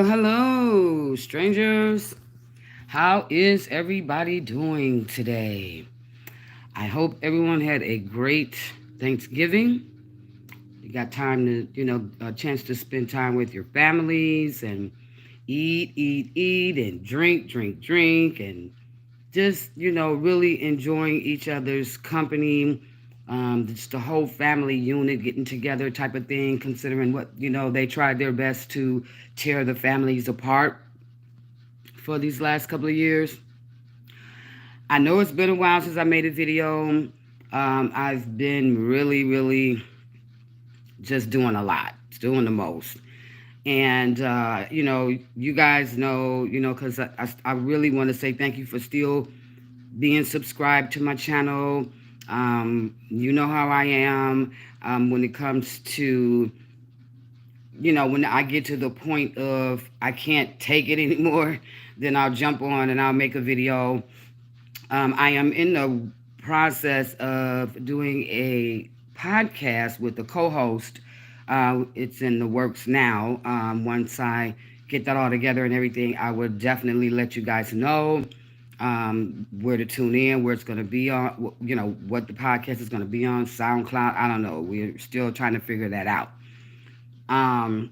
Hello, strangers. How is everybody doing today? I hope everyone had a great Thanksgiving. You got time to, a chance to spend time with your families and eat, and drink, and just, really enjoying each other's company. Just the whole family unit getting together type of thing, considering what, they tried their best to tear the families apart for these last couple of years. I know it's been a while since I made a video. I've been really just doing a lot, doing the most. And, you guys know, because I really want to say thank you for still being subscribed to my channel. You know how I am when it comes to, when I get to the point of I can't take it anymore, then I'll jump on and I'll make a video. I am in the process of doing a podcast with the co-host. It's in the works now. Once I get that all together and everything, I would definitely let you guys know where to tune in, where it's going to be on, what the podcast is going to be on, SoundCloud. I don't know. We're still trying to figure that out. Um,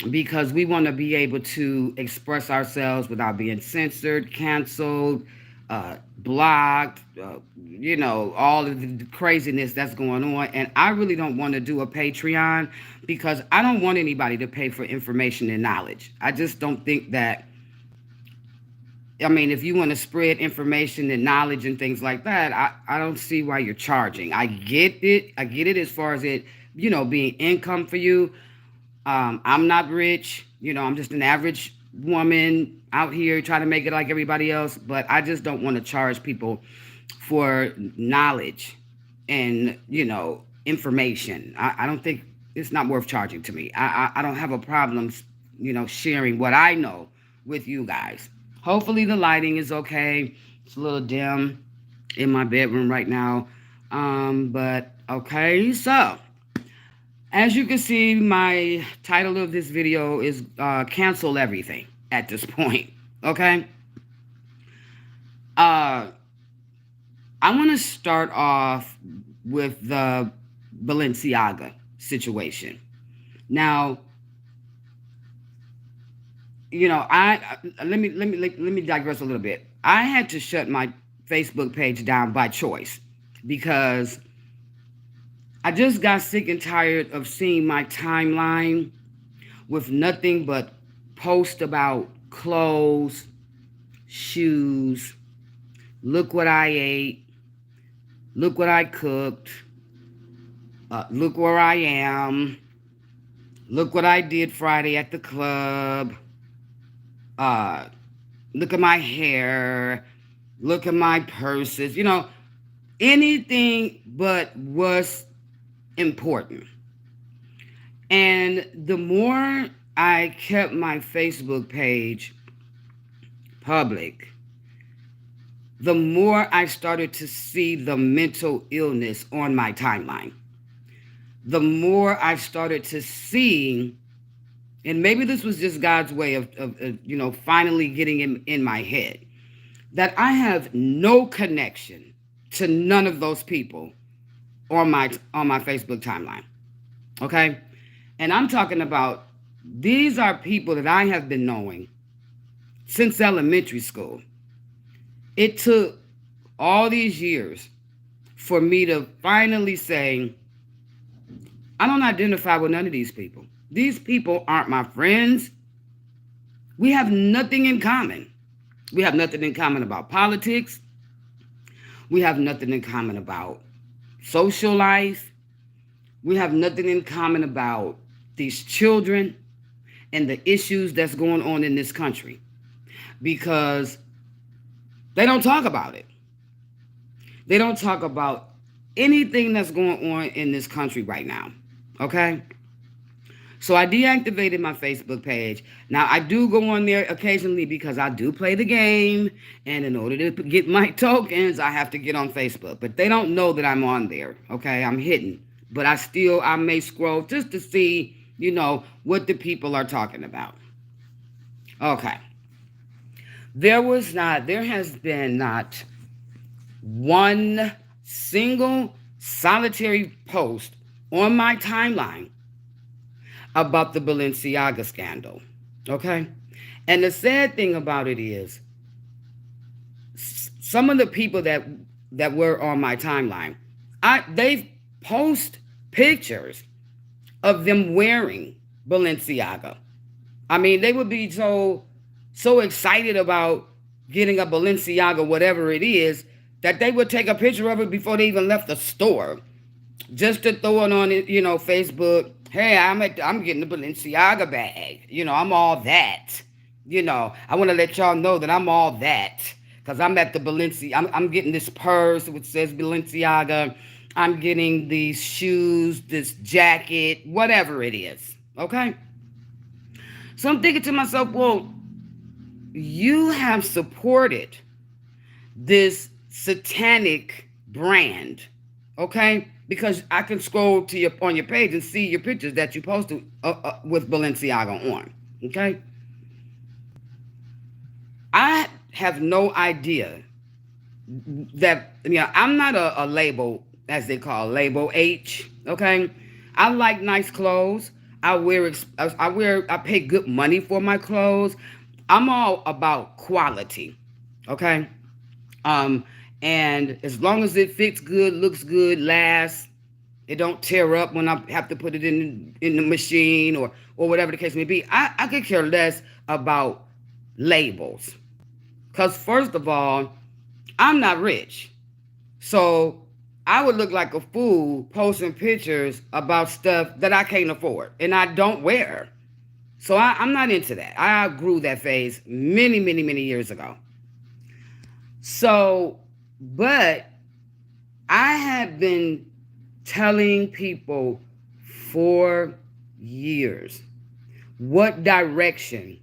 because we want to be able to express ourselves without being censored, canceled, blocked, all of the craziness that's going on. And I really don't want to do a Patreon because I don't want anybody to pay for information and knowledge. I just don't think that. I mean, if you want to spread information and knowledge and things like that, I don't see why you're charging. I get it. I get it as far as it, being income for you. I'm not rich. I'm just an average woman out here trying to make it like everybody else. But I just don't want to charge people for knowledge and, information. I don't think it's not worth charging to me. I don't have a problem, sharing what I know with you guys. Hopefully the lighting is okay. It's a little dim in my bedroom right now. But okay, so as you can see, my title of this video is Cancel Everything at this point. Okay? Uh, I want to start off with the Balenciaga situation. Now, let me digress a little bit. I had to shut my Facebook page down by choice because I just got sick and tired of seeing my timeline with nothing but posts about clothes, shoes, look what I ate, look what I cooked, look where I am, look what I did Friday at the club, uh, look at my hair, look at my purses, anything but what's important. And the more I kept my Facebook page public, the more I started to see the mental illness on my timeline. The more I started to see, and maybe this was just God's way of finally getting in my head, that I have no connection to none of those people on my Facebook timeline. Okay? And I'm talking about these are people that I have been knowing since elementary school. It took all these years for me to finally say, I don't identify with none of these people. These people aren't my friends. We have nothing in common. We have nothing in common about politics. We have nothing in common about social life. We have nothing in common about these children and the issues that's going on in this country because they don't talk about it. They don't talk about anything that's going on in this country right now. Okay? So I deactivated my Facebook page. Now I do go on there occasionally because I do play the game, and in order to get my tokens, I have to get on Facebook. But they don't know that I'm on there. Okay, I'm hidden, but I may scroll just to see, what the people are talking about. Okay. There has been not one single solitary post on my timeline about the Balenciaga scandal. Okay? And the sad thing about it is, some of the people that were on my timeline, they post pictures of them wearing Balenciaga. I mean, they would be so excited about getting a Balenciaga, whatever it is, that they would take a picture of it before they even left the store, just to throw it on it, Facebook. Hey, I'm getting the Balenciaga bag. I'm all that. I want to let y'all know that I'm all that, because I'm at the I'm getting this purse which says Balenciaga. I'm getting these shoes, this jacket, whatever it is. Okay. So I'm thinking to myself, well, you have supported this satanic brand, okay? Because I can scroll to on your page and see your pictures that you posted with Balenciaga on, okay? I have no idea that, I'm not a label, as they call label H, okay? I like nice clothes. I pay good money for my clothes. I'm all about quality, okay? And as long as it fits good, looks good, lasts, it don't tear up when I have to put it in the machine or whatever the case may be. I could care less about labels. Because first of all, I'm not rich. So I would look like a fool posting pictures about stuff that I can't afford and I don't wear. So I'm not into that. I outgrew that phase many, many, many years ago. So, but I have been telling people for years what direction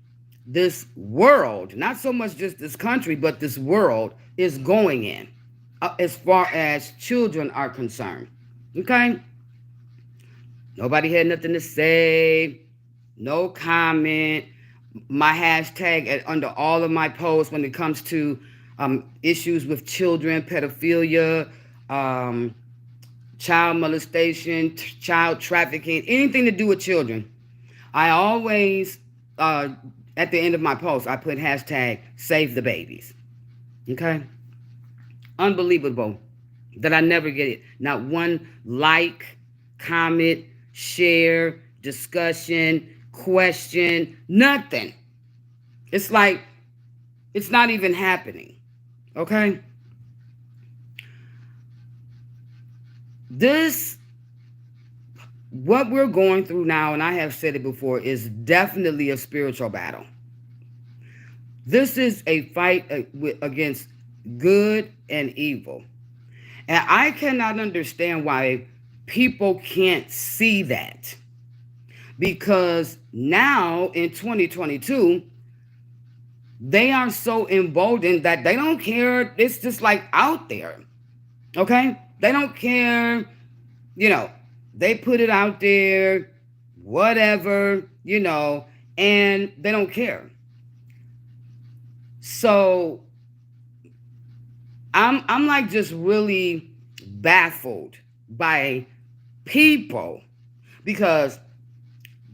this world, not so much just this country, but this world is going in, as far as children are concerned. Okay? Nobody had nothing to say, no comment. My hashtag under all of my posts when it comes to issues with children, pedophilia, child molestation, child trafficking, anything to do with children. I always, at the end of my post, I put hashtag save the babies. Okay? Unbelievable that I never get it. Not one like, comment, share, discussion, question, nothing. It's like it's not even happening. Okay? What we're going through now, and I have said it before, is definitely a spiritual battle. This is a fight against good and evil. And I cannot understand why people can't see that. Because now in 2022, they are so emboldened that they don't care. It's just like out there. Okay? They don't care. They put it out there, whatever, and they don't care. So I'm like just really baffled by people, because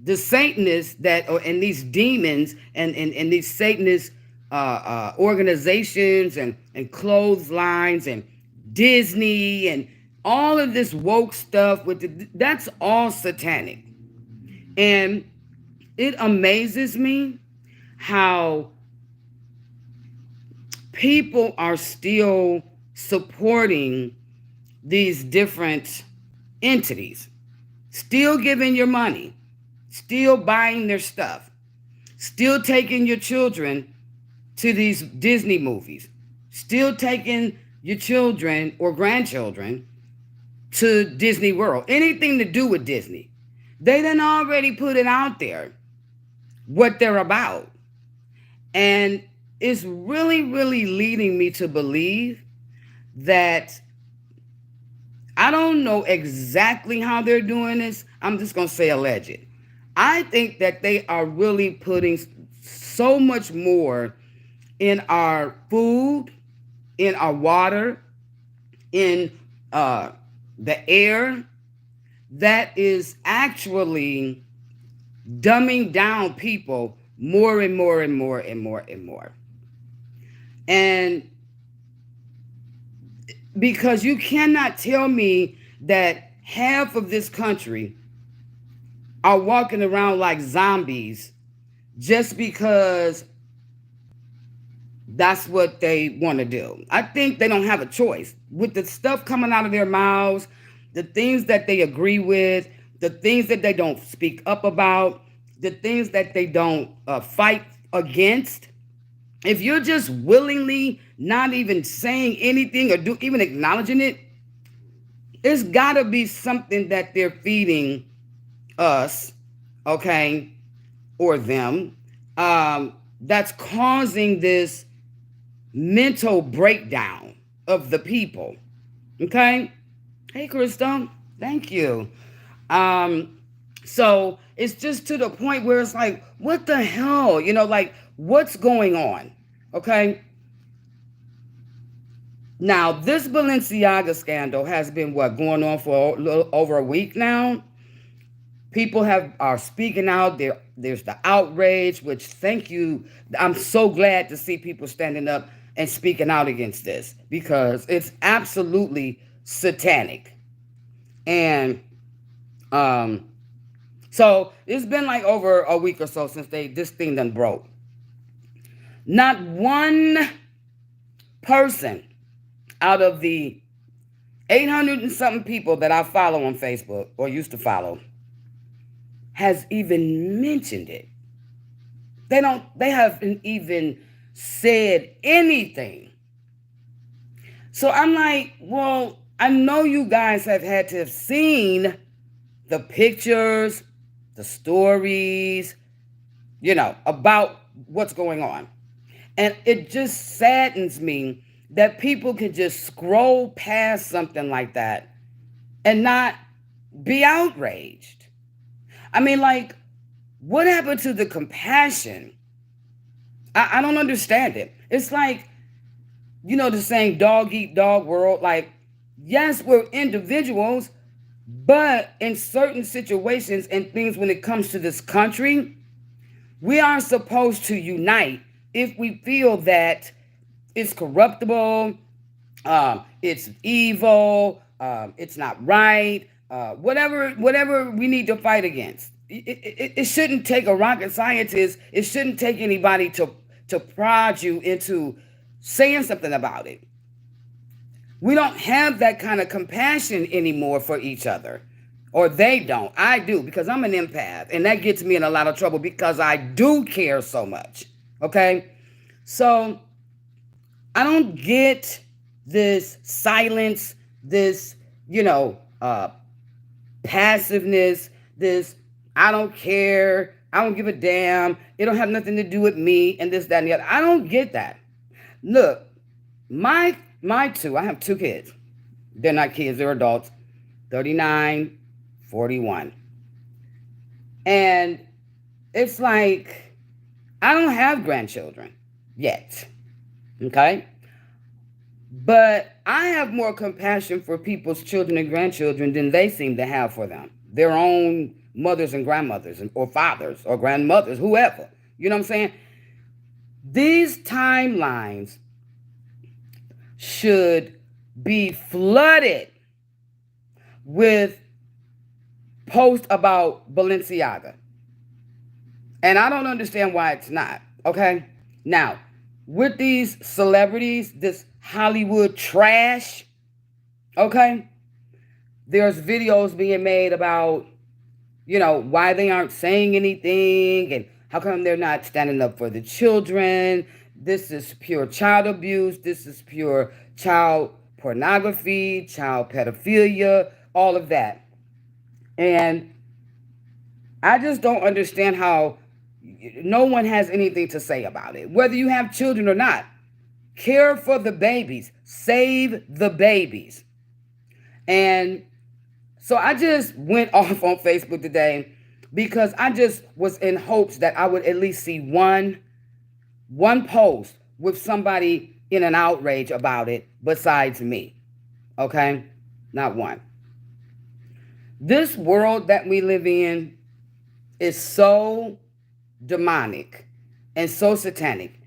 the Satanists and these demons and these Satanist organizations and clotheslines and Disney and all of this woke stuff that's all satanic. And it amazes me how people are still supporting these different entities, still giving your money, still buying their stuff, still taking your children to these Disney movies, still taking your children or grandchildren to Disney World, anything to do with Disney. They done already put it out there, what they're about. And it's really, really leading me to believe that I don't know exactly how they're doing this. I'm just going to say alleged. I think that they are really putting so much more in our food, in our water, in the air, that is actually dumbing down people more and more and more and more and more. And because you cannot tell me that half of this country are walking around like zombies just because that's what they want to do. I think they don't have a choice. With the stuff coming out of their mouths, the things that they agree with, the things that they don't speak up about, the things that they don't fight against, if you're just willingly not even saying anything or even acknowledging it, it's got to be something that they're feeding us, okay, or them, that's causing this mental breakdown of the people. Okay? Hey, Crystal. Thank you. So it's just to the point where it's like, what the hell? Like, what's going on? Okay? Now, this Balenciaga scandal has been going on for a little over a week now. People are speaking out. There's the outrage, which thank you. I'm so glad to see people standing up and speaking out against this because it's absolutely satanic. And so it's been like over a week or so since this thing done broke. Not one person out of the 800 and something people that I follow on Facebook or used to follow has even mentioned it. They haven't even said anything. So I'm like, well, I know you guys have had to have seen the pictures, the stories, about what's going on. And it just saddens me that people can just scroll past something like that and not be outraged. I mean, like, what happened to the compassion? I don't understand it. It's like, the saying dog eat dog world. Like, yes, we're individuals, but in certain situations and things when it comes to this country, we are supposed to unite if we feel that it's corruptible, it's evil, it's not right, whatever we need to fight against. It shouldn't take a rocket scientist. It shouldn't take anybody to prod you into saying something about it. We don't have that kind of compassion anymore for each other. Or they don't. I do, because I'm an empath. And that gets me in a lot of trouble because I do care so much. Okay? So I don't get this silence, this, passiveness, this I don't care, I don't give a damn, it don't have nothing to do with me, and this, that, and the other. I don't get that. Look, my two, I have two kids. They're not kids, they're adults. 39, 41. And it's like, I don't have grandchildren yet. Okay? But I have more compassion for people's children and grandchildren than they seem to have for them. Their own mothers and grandmothers or fathers or grandmothers, whoever. You know what I'm saying? These timelines should be flooded with posts about Balenciaga. And I don't understand why it's not. Okay? Now, with these celebrities, this Hollywood trash, okay? There's videos being made about, why they aren't saying anything and how come they're not standing up for the children. This is pure child abuse. This is pure child pornography, child pedophilia, all of that. And I just don't understand how no one has anything to say about it, whether you have children or not. Care for the babies. Save the babies. And so I just went off on Facebook today because I just was in hopes that I would at least see one one post with somebody in an outrage about it besides me. Okay? Not one. This world that we live in is so demonic and so satanic.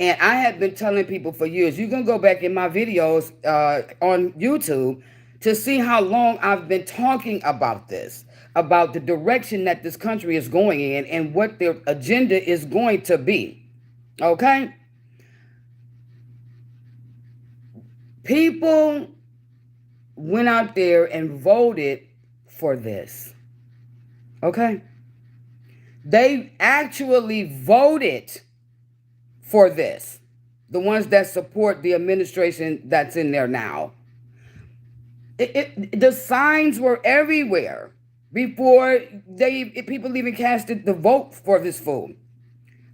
And I have been telling people for years, you can go back in my videos on YouTube to see how long I've been talking about this, about the direction that this country is going in and what their agenda is going to be. Okay? People went out there and voted for this. Okay? They actually voted for this. The ones that support the administration that's in there now. The signs were everywhere before people even casted the vote for this fool.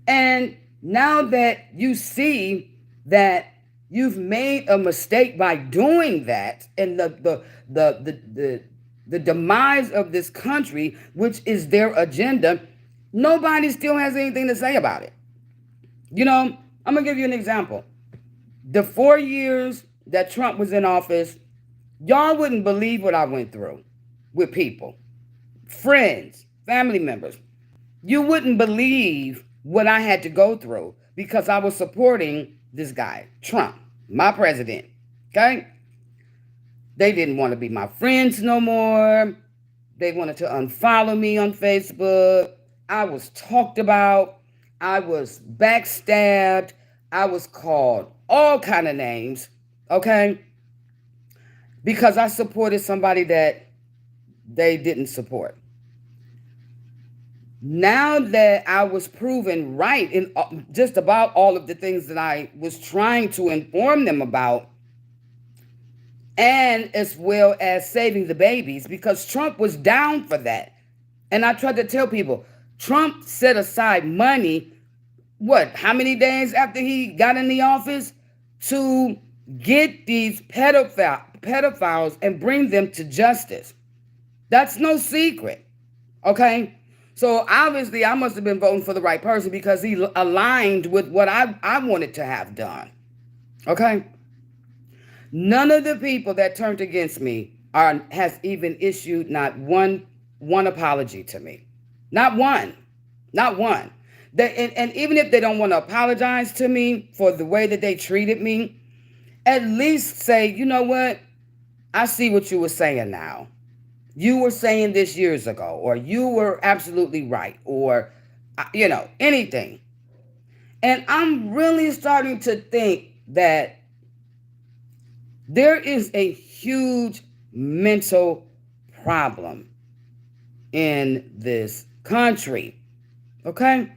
And now that you see that you've made a mistake by doing that, and the demise of this country, which is their agenda, nobody still has anything to say about it. You know, I'm going to give you an example. The 4 years that Trump was in office, y'all wouldn't believe what I went through with people, friends, family members. You wouldn't believe what I had to go through because I was supporting this guy, Trump, my president. Okay? They didn't want to be my friends no more. They wanted to unfollow me on Facebook. I was talked about. I was backstabbed. I was called all kind of names, okay? Because I supported somebody that they didn't support. Now that I was proven right in just about all of the things that I was trying to inform them about, and as well as saving the babies, because Trump was down for that. And I tried to tell people, Trump set aside money, how many days after he got in the office, to get these pedophiles and bring them to justice. That's no secret, okay? So obviously I must have been voting for the right person because he aligned with what I wanted to have done, okay? None of the people that turned against me has even issued not one apology to me. Not one. Not one. And even if they don't want to apologize to me for the way that they treated me, at least say, you know what? I see what you were saying now. You were saying this years ago, or you were absolutely right, or, anything. And I'm really starting to think that there is a huge mental problem in this country. Okay?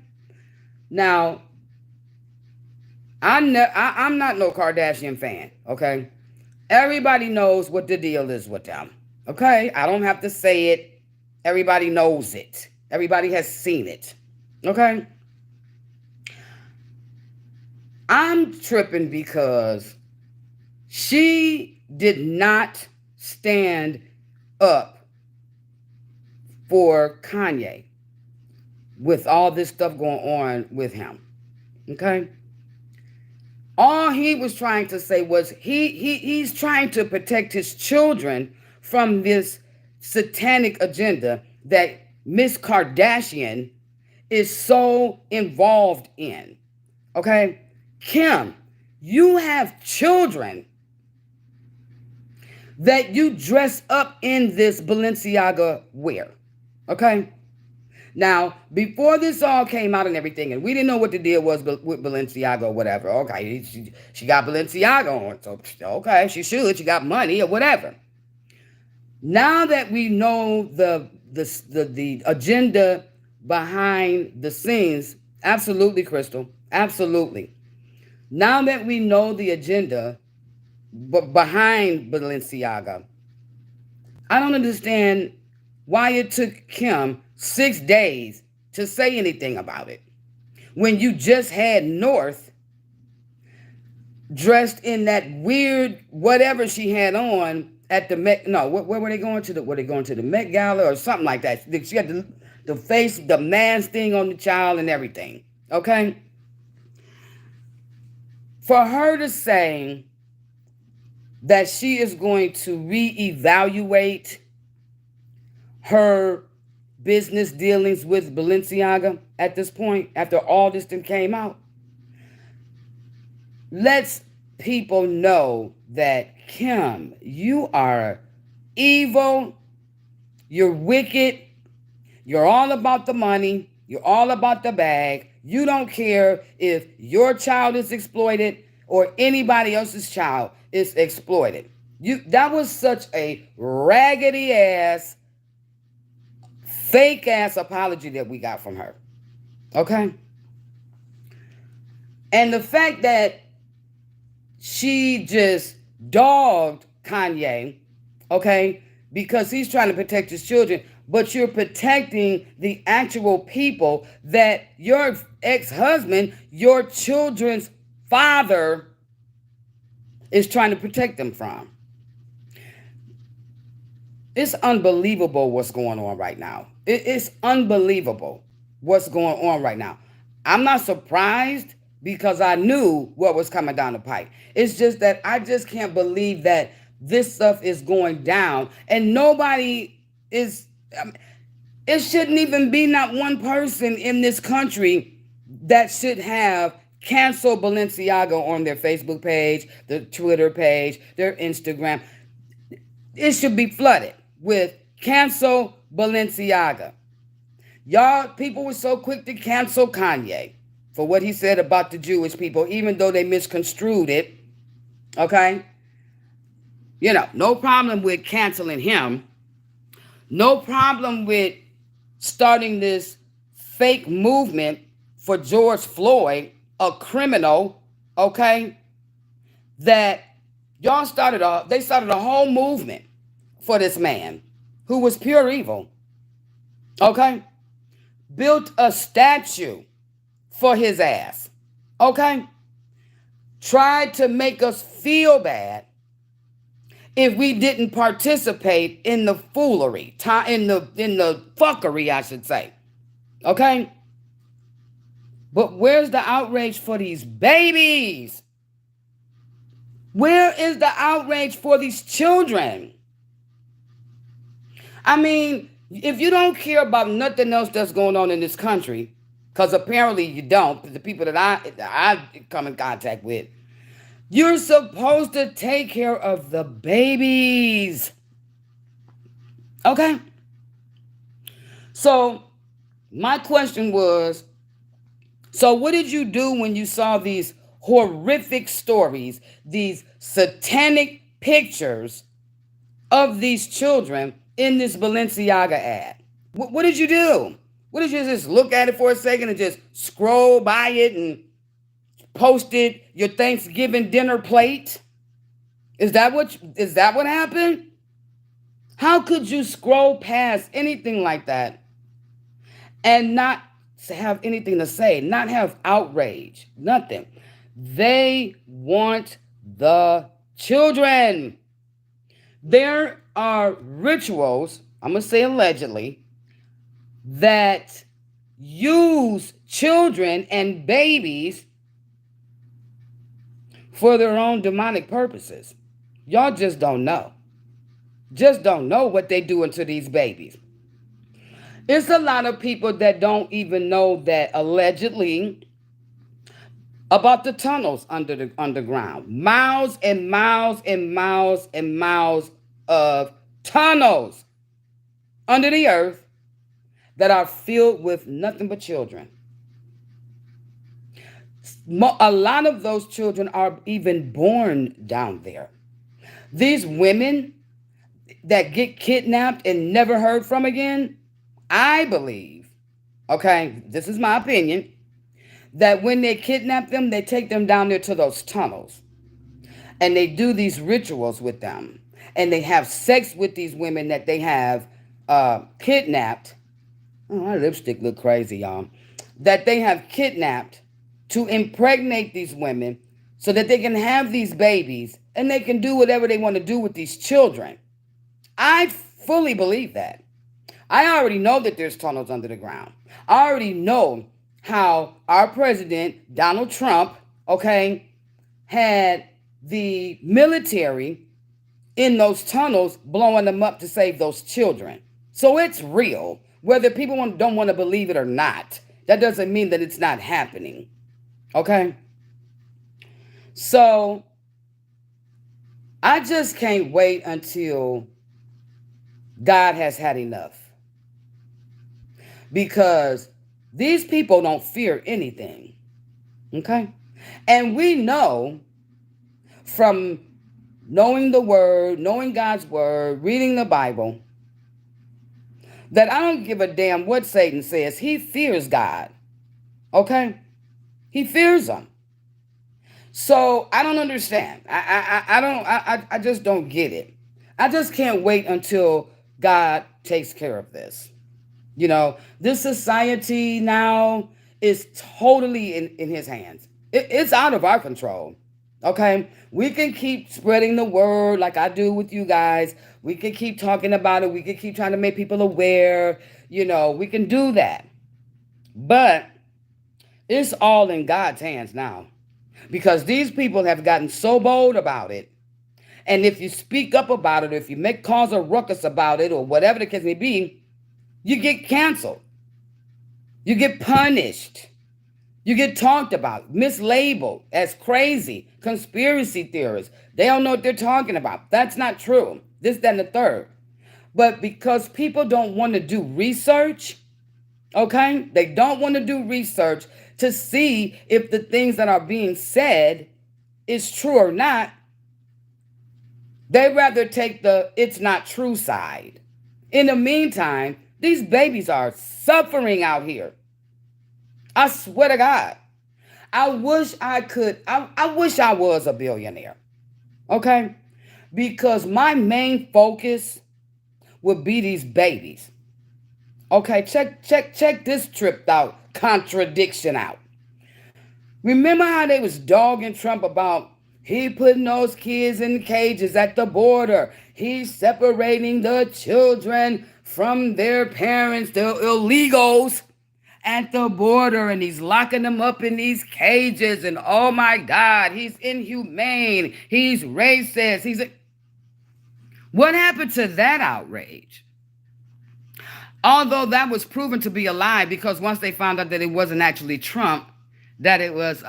Now, I'm not no Kardashian fan. Okay? Everybody knows what the deal is with them. Okay? I don't have to say it. Everybody knows it. Everybody has seen it. Okay? I'm tripping because she did not stand up for Kanye with all this stuff going on with him. Okay? All he was trying to say was he's trying to protect his children from this satanic agenda that Miss Kardashian is so involved in. Okay? Kim, you have children that you dress up in this Balenciaga wear. Okay? Now, before this all came out and everything, and we didn't know what the deal was with Balenciaga or whatever. Okay, she got Balenciaga on, so okay, she should. She got money or whatever. Now that we know the agenda behind the scenes, absolutely, Crystal, absolutely. Now that we know the agenda behind Balenciaga, I don't understand why it took Kim 6 days to say anything about it when you just had North dressed in that weird whatever she had on at the Met. No, where were they going to? Were they going to the Met Gala or something like that? She had the face, the mask thing on the child and everything. Okay. For her to say that she is going to reevaluate her business dealings with Balenciaga at this point, after all this thing came out, lets people know that, Kim, you are evil, you're wicked, you're all about the money, you're all about the bag. You don't care if your child is exploited or anybody else's child is exploited. That was such a raggedy ass, fake ass apology that we got from her. Okay? And the fact that she just dogged Kanye, okay, because he's trying to protect his children, but you're protecting the actual people that your ex-husband, your children's father, is trying to protect them from. It's unbelievable what's going on right now. It's unbelievable what's going on right now. I'm not surprised because I knew what was coming down the pike. It's just that I just can't believe that this stuff is going down and nobody is. It shouldn't even be not one person in this country that should have cancel Balenciaga on their Facebook page, their Twitter page, their Instagram. It should be flooded with cancel Balenciaga. Y'all, people were so quick to cancel Kanye for what he said about the Jewish people, even though they misconstrued it. Okay? No problem with canceling him. No problem with starting this fake movement for George Floyd, a criminal, okay? That y'all they started a whole movement for this man who was pure evil, okay? Built a statue for his ass, okay? Tried to make us feel bad if we didn't participate in the foolery, in the fuckery, I should say. Okay? But where's the outrage for these babies? Where is the outrage for these children? I mean, if you don't care about nothing else that's going on in this country, because apparently you don't, the people that I come in contact with, you're supposed to take care of the babies. Okay? So, my question was, so what did you do when you saw these horrific stories, these satanic pictures of these children in this Balenciaga ad? What did you do? What did you just look at it for a second and just scroll by it and posted your Thanksgiving dinner plate? Is that what happened? How could you scroll past anything like that and not have anything to say, not have outrage, nothing? They want the children. There are rituals, I'm going to say allegedly, that use children and babies for their own demonic purposes. Y'all just don't know. Just don't know what they doing to these babies. It's a lot of people that don't even know that allegedly about the tunnels under the underground. Miles and miles and miles and miles of tunnels under the earth that are filled with nothing but children. A lot of those children are even born down there. These women that get kidnapped and never heard from again, I believe, okay, this is my opinion, that when they kidnap them, they take them down there to those tunnels. And they do these rituals with them. And they have sex with these women that they have kidnapped. Oh, my lipstick look crazy, y'all. That they have kidnapped to impregnate these women so that they can have these babies and they can do whatever they want to do with these children. I fully believe that. I already know that there's tunnels under the ground. I already know how our president, Donald Trump, okay, had the military in those tunnels blowing them up to save those children. So it's real. Whether people don't want to believe it or not, that doesn't mean that it's not happening. Okay? So I just can't wait until God has had enough. Because these people don't fear anything. Okay? And we know from knowing the word, knowing God's word, reading the Bible, that I don't give a damn what Satan says. He fears God. Okay? He fears him. So I don't understand. I just don't get it. I just can't wait until God takes care of this. You know, this society now is totally in his hands. It's out of our control. Okay? We can keep spreading the word like I do with you guys. We can keep talking about it. We can keep trying to make people aware. You know, we can do that. But it's all in God's hands now. Because these people have gotten so bold about it. And if you speak up about it, or if you cause a ruckus about it, or whatever the case may be, you get canceled. You get punished. You get talked about, mislabeled as crazy, conspiracy theorists. They don't know what they're talking about. That's not true. This, that, and the third. But because people don't want to do research, okay? They don't want to do research to see if the things that are being said is true or not. They rather take the it's not true side. In the meantime, these babies are suffering out here. I swear to God. I wish I wish I was a billionaire. Okay? Because my main focus would be these babies. Okay, check this tripped out contradiction out. Remember how they was dogging Trump about he putting those kids in cages at the border. He's separating the children from their parents, the illegals at the border, and he's locking them up in these cages, and oh my God, he's inhumane, he's racist, What happened to that outrage? Although that was proven to be a lie, because once they found out that it wasn't actually Trump, that it was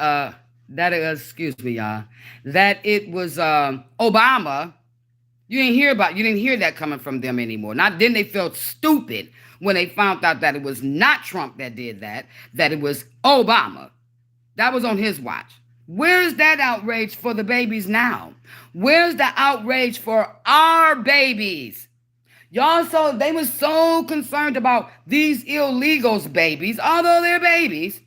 excuse me, y'all, that it was Obama. You didn't hear that coming from them anymore. Not then they felt stupid when they found out that it was not Trump that did that it was Obama. That was on his watch. Where's that outrage for the babies now? Where's the outrage for our babies? Y'all, so they were so concerned about these illegals' babies, although they're babies.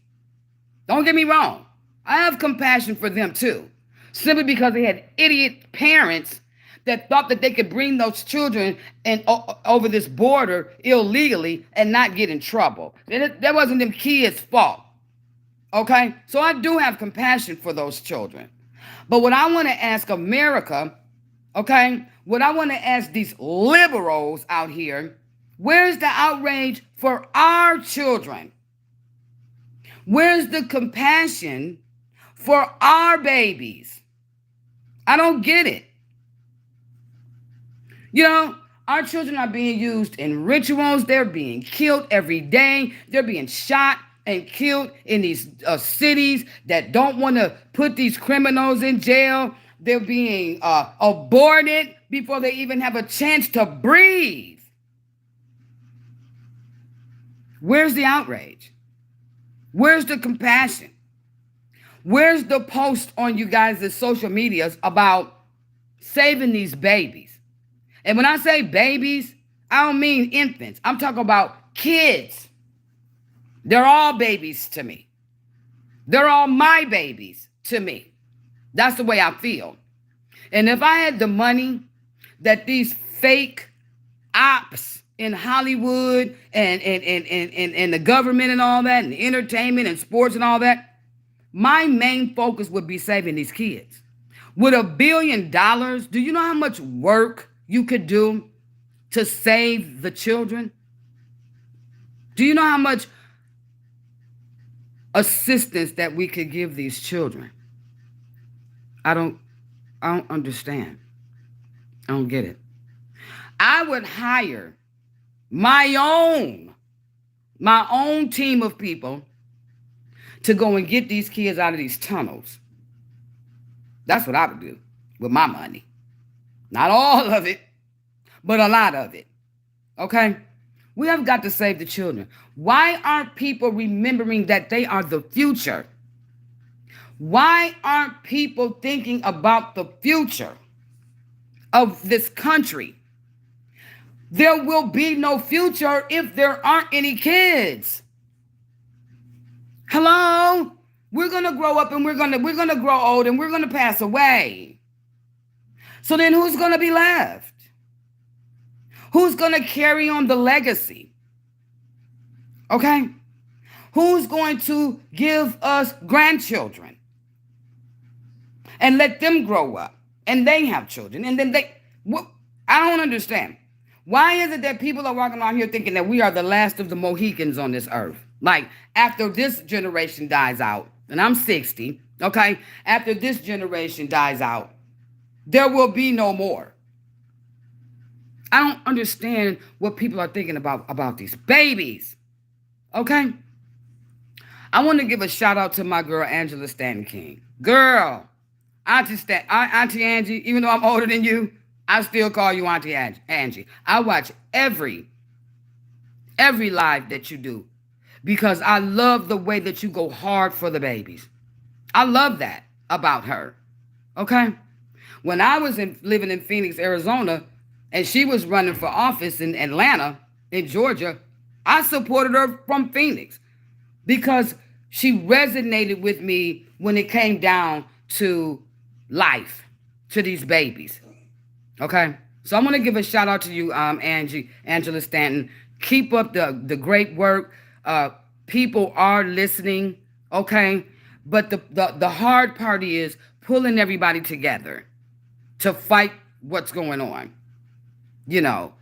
Don't get me wrong. I have compassion for them too. Simply because they had idiot parents that thought that they could bring those children and over this border illegally and not get in trouble. That wasn't them kids' fault. Okay? So I do have compassion for those children. But what I want to ask America, okay, what I want to ask these liberals out here, where's the outrage for our children? Where's the compassion for our babies? I don't get it. You know, our children are being used in rituals. They're being killed every day. They're being shot and killed in these cities that don't want to put these criminals in jail. They're being aborted before they even have a chance to breathe. Where's the outrage? Where's the compassion? Where's the post on you guys' social medias about saving these babies? And when I say babies, I don't mean infants. I'm talking about kids. They're all babies to me. They're all my babies to me. That's the way I feel. And if I had the money that these fake ops in Hollywood and the government and all that, and entertainment and sports and all that, my main focus would be saving these kids. With $1 billion, do you know how much work you could do to save the children? Do you know how much assistance that we could give these children? I don't understand. I don't get it. I would hire my own team of people to go and get these kids out of these tunnels. That's what I would do with my money. Not all of it, but a lot of it. Okay? We have got to save the children. Why aren't people remembering that they are the future? Why aren't people thinking about the future of this country? There will be no future if there aren't any kids. Hello? We're going to grow up and we're going to grow old and we're going to pass away. So then who's going to be left? Who's going to carry on the legacy? Okay? Who's going to give us grandchildren and let them grow up and they have children? And then I don't understand. Why is it that people are walking around here thinking that we are the last of the Mohicans on this earth? Like, after this generation dies out, and I'm 60, okay? After this generation dies out, there will be no more. I don't understand what people are thinking about these babies, okay? I want to give a shout out to my girl, Angela Stanton King. Girl, Auntie Angie, even though I'm older than you, I still call you Auntie Angie. I watch every live that you do because I love the way that you go hard for the babies. I love that about her. Okay? When I was living in Phoenix, Arizona, and she was running for office in Atlanta, in Georgia, I supported her from Phoenix because she resonated with me when it came down to life, to these babies. Okay, so I'm gonna give a shout out to you, Angela Stanton. Keep up the great work. People are listening. Okay, but the hard part is pulling everybody together to fight what's going on. You know,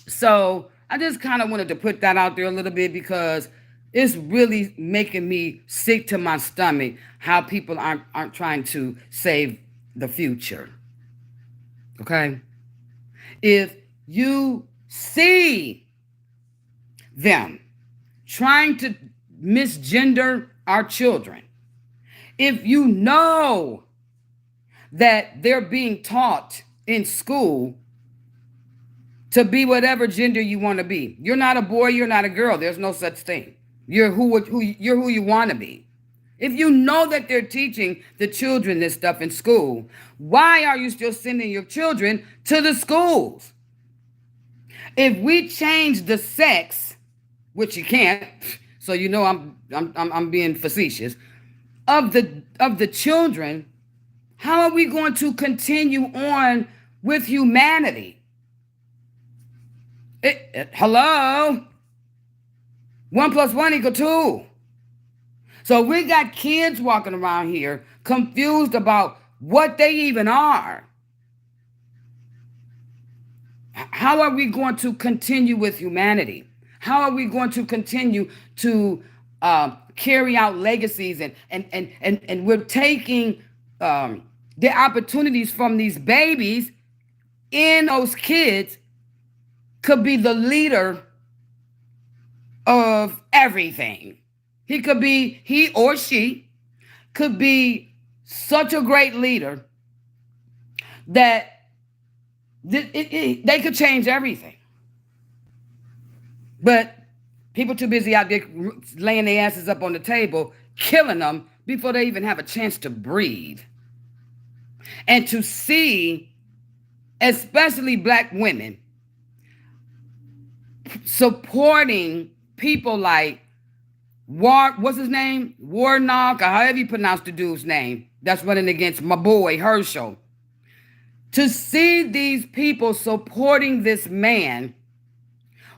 so I just kind of wanted to put that out there a little bit because it's really making me sick to my stomach how people aren't trying to save the future. Okay? If you see them trying to misgender our children, if you know that they're being taught in school to be whatever gender you want to be, you're not a boy, you're not a girl, there's no such thing. You're who you want to be. If you know that they're teaching the children this stuff in school, why are you still sending your children to the schools? If we change the sex, which you can't, so you know I'm being facetious, of the children, how are we going to continue on with humanity? Hello? 1 + 1 = 2. So we got kids walking around here confused about what they even are. How are we going to continue with humanity? How are we going to continue to carry out legacies and we're taking the opportunities from these babies in those kids could be the leader of everything. He or she could be such a great leader that they could change everything. But people too busy out there laying their asses up on the table, killing them before they even have a chance to breathe. And to see, especially Black women, supporting people like what's his name? Warnock, or however you pronounce the dude's name, that's running against my boy Herschel. To see these people supporting this man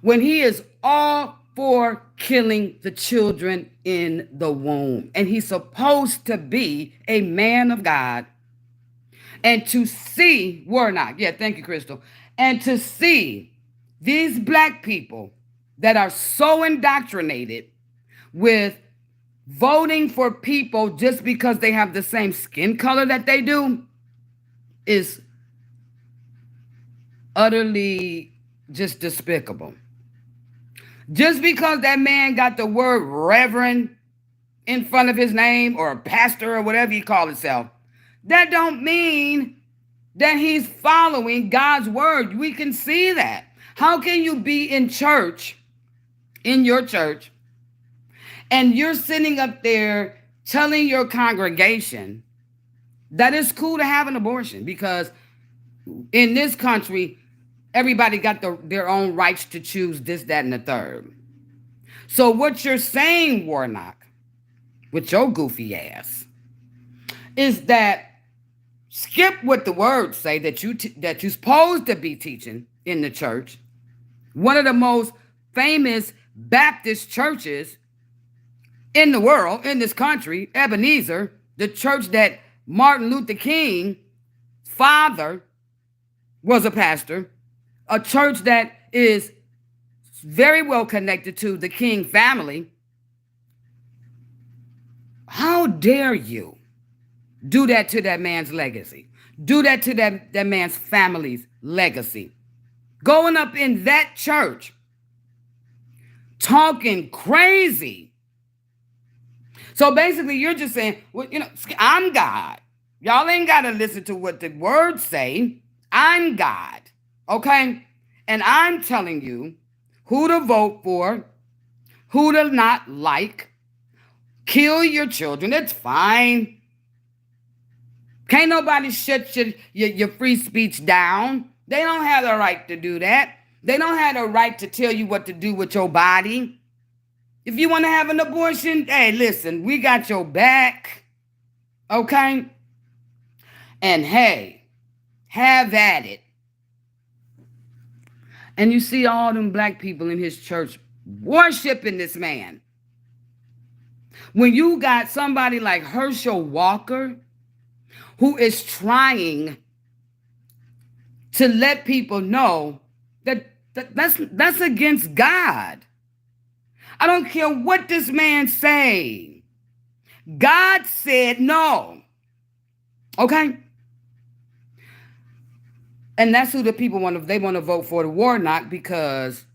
when he is all for killing the children in the womb. And he's supposed to be a man of God. And to see Warnock, yeah, thank you, Crystal. And to see these Black people that are so indoctrinated with voting for people just because they have the same skin color that they do is utterly just despicable. Just because that man got the word reverend in front of his name, or pastor, or whatever he call himself, that don't mean that he's following God's word. We can see that. How can you be in church, in your church, and you're sitting up there telling your congregation that it's cool to have an abortion? Because in this country, everybody got their own rights to choose this, that, and the third. So what you're saying, Warnock, with your goofy ass, is that skip what the words say that you're supposed to be teaching in the church. One of the most famous Baptist churches in the world, in this country, Ebenezer, the church that Martin Luther King's father was a pastor, a church that is very well connected to the King family. How dare you do that to that man's legacy? Do that to that man's family's legacy. Going up in that church, talking crazy. So basically, you're just saying, well, I'm God. Y'all ain't got to listen to what the words say. I'm God. Okay? And I'm telling you who to vote for, who to not like. Kill your children. It's fine. Can't nobody shut your free speech down. They don't have the right to do that. They don't have the right to tell you what to do with your body. If you want to have an abortion, hey, listen, we got your back. Okay? And hey, have at it. And you see all them black people in his church worshiping this man. When you got somebody like Herschel Walker, who is trying to let people know that's against God. I don't care what this man say. God said no. Okay? And that's who the people they want to vote for, the Warnock, because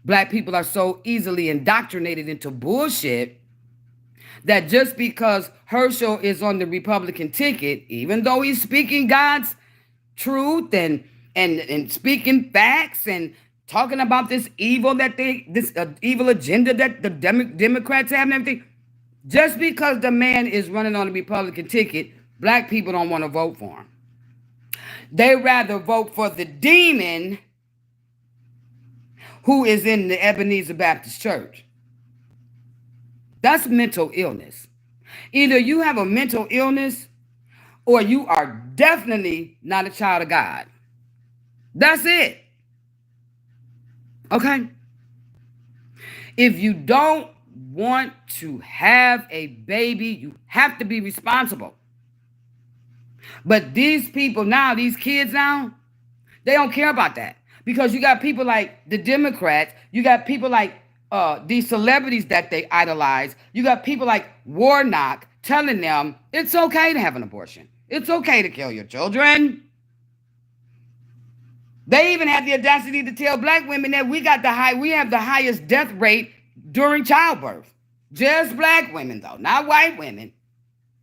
black people are so easily indoctrinated into bullshit that just because Herschel is on the Republican ticket, even though he's speaking God's truth and speaking facts and talking about this evil evil agenda that the Democrats have and everything, just because the man is running on the Republican ticket, black people don't want to vote for him. They rather vote for the demon who is in the Ebenezer Baptist Church. That's mental illness. Either you have a mental illness or you are definitely not a child of God. That's it. Okay? If you don't want to have a baby, you have to be responsible. But these people now, these kids now, they don't care about that. Because you got people like the Democrats, you got people like these celebrities that they idolize, you got people like Warnock telling them it's okay to have an abortion. It's okay to kill your children. They even have the audacity to tell black women that we have the highest death rate during childbirth. Just black women, though, not white women,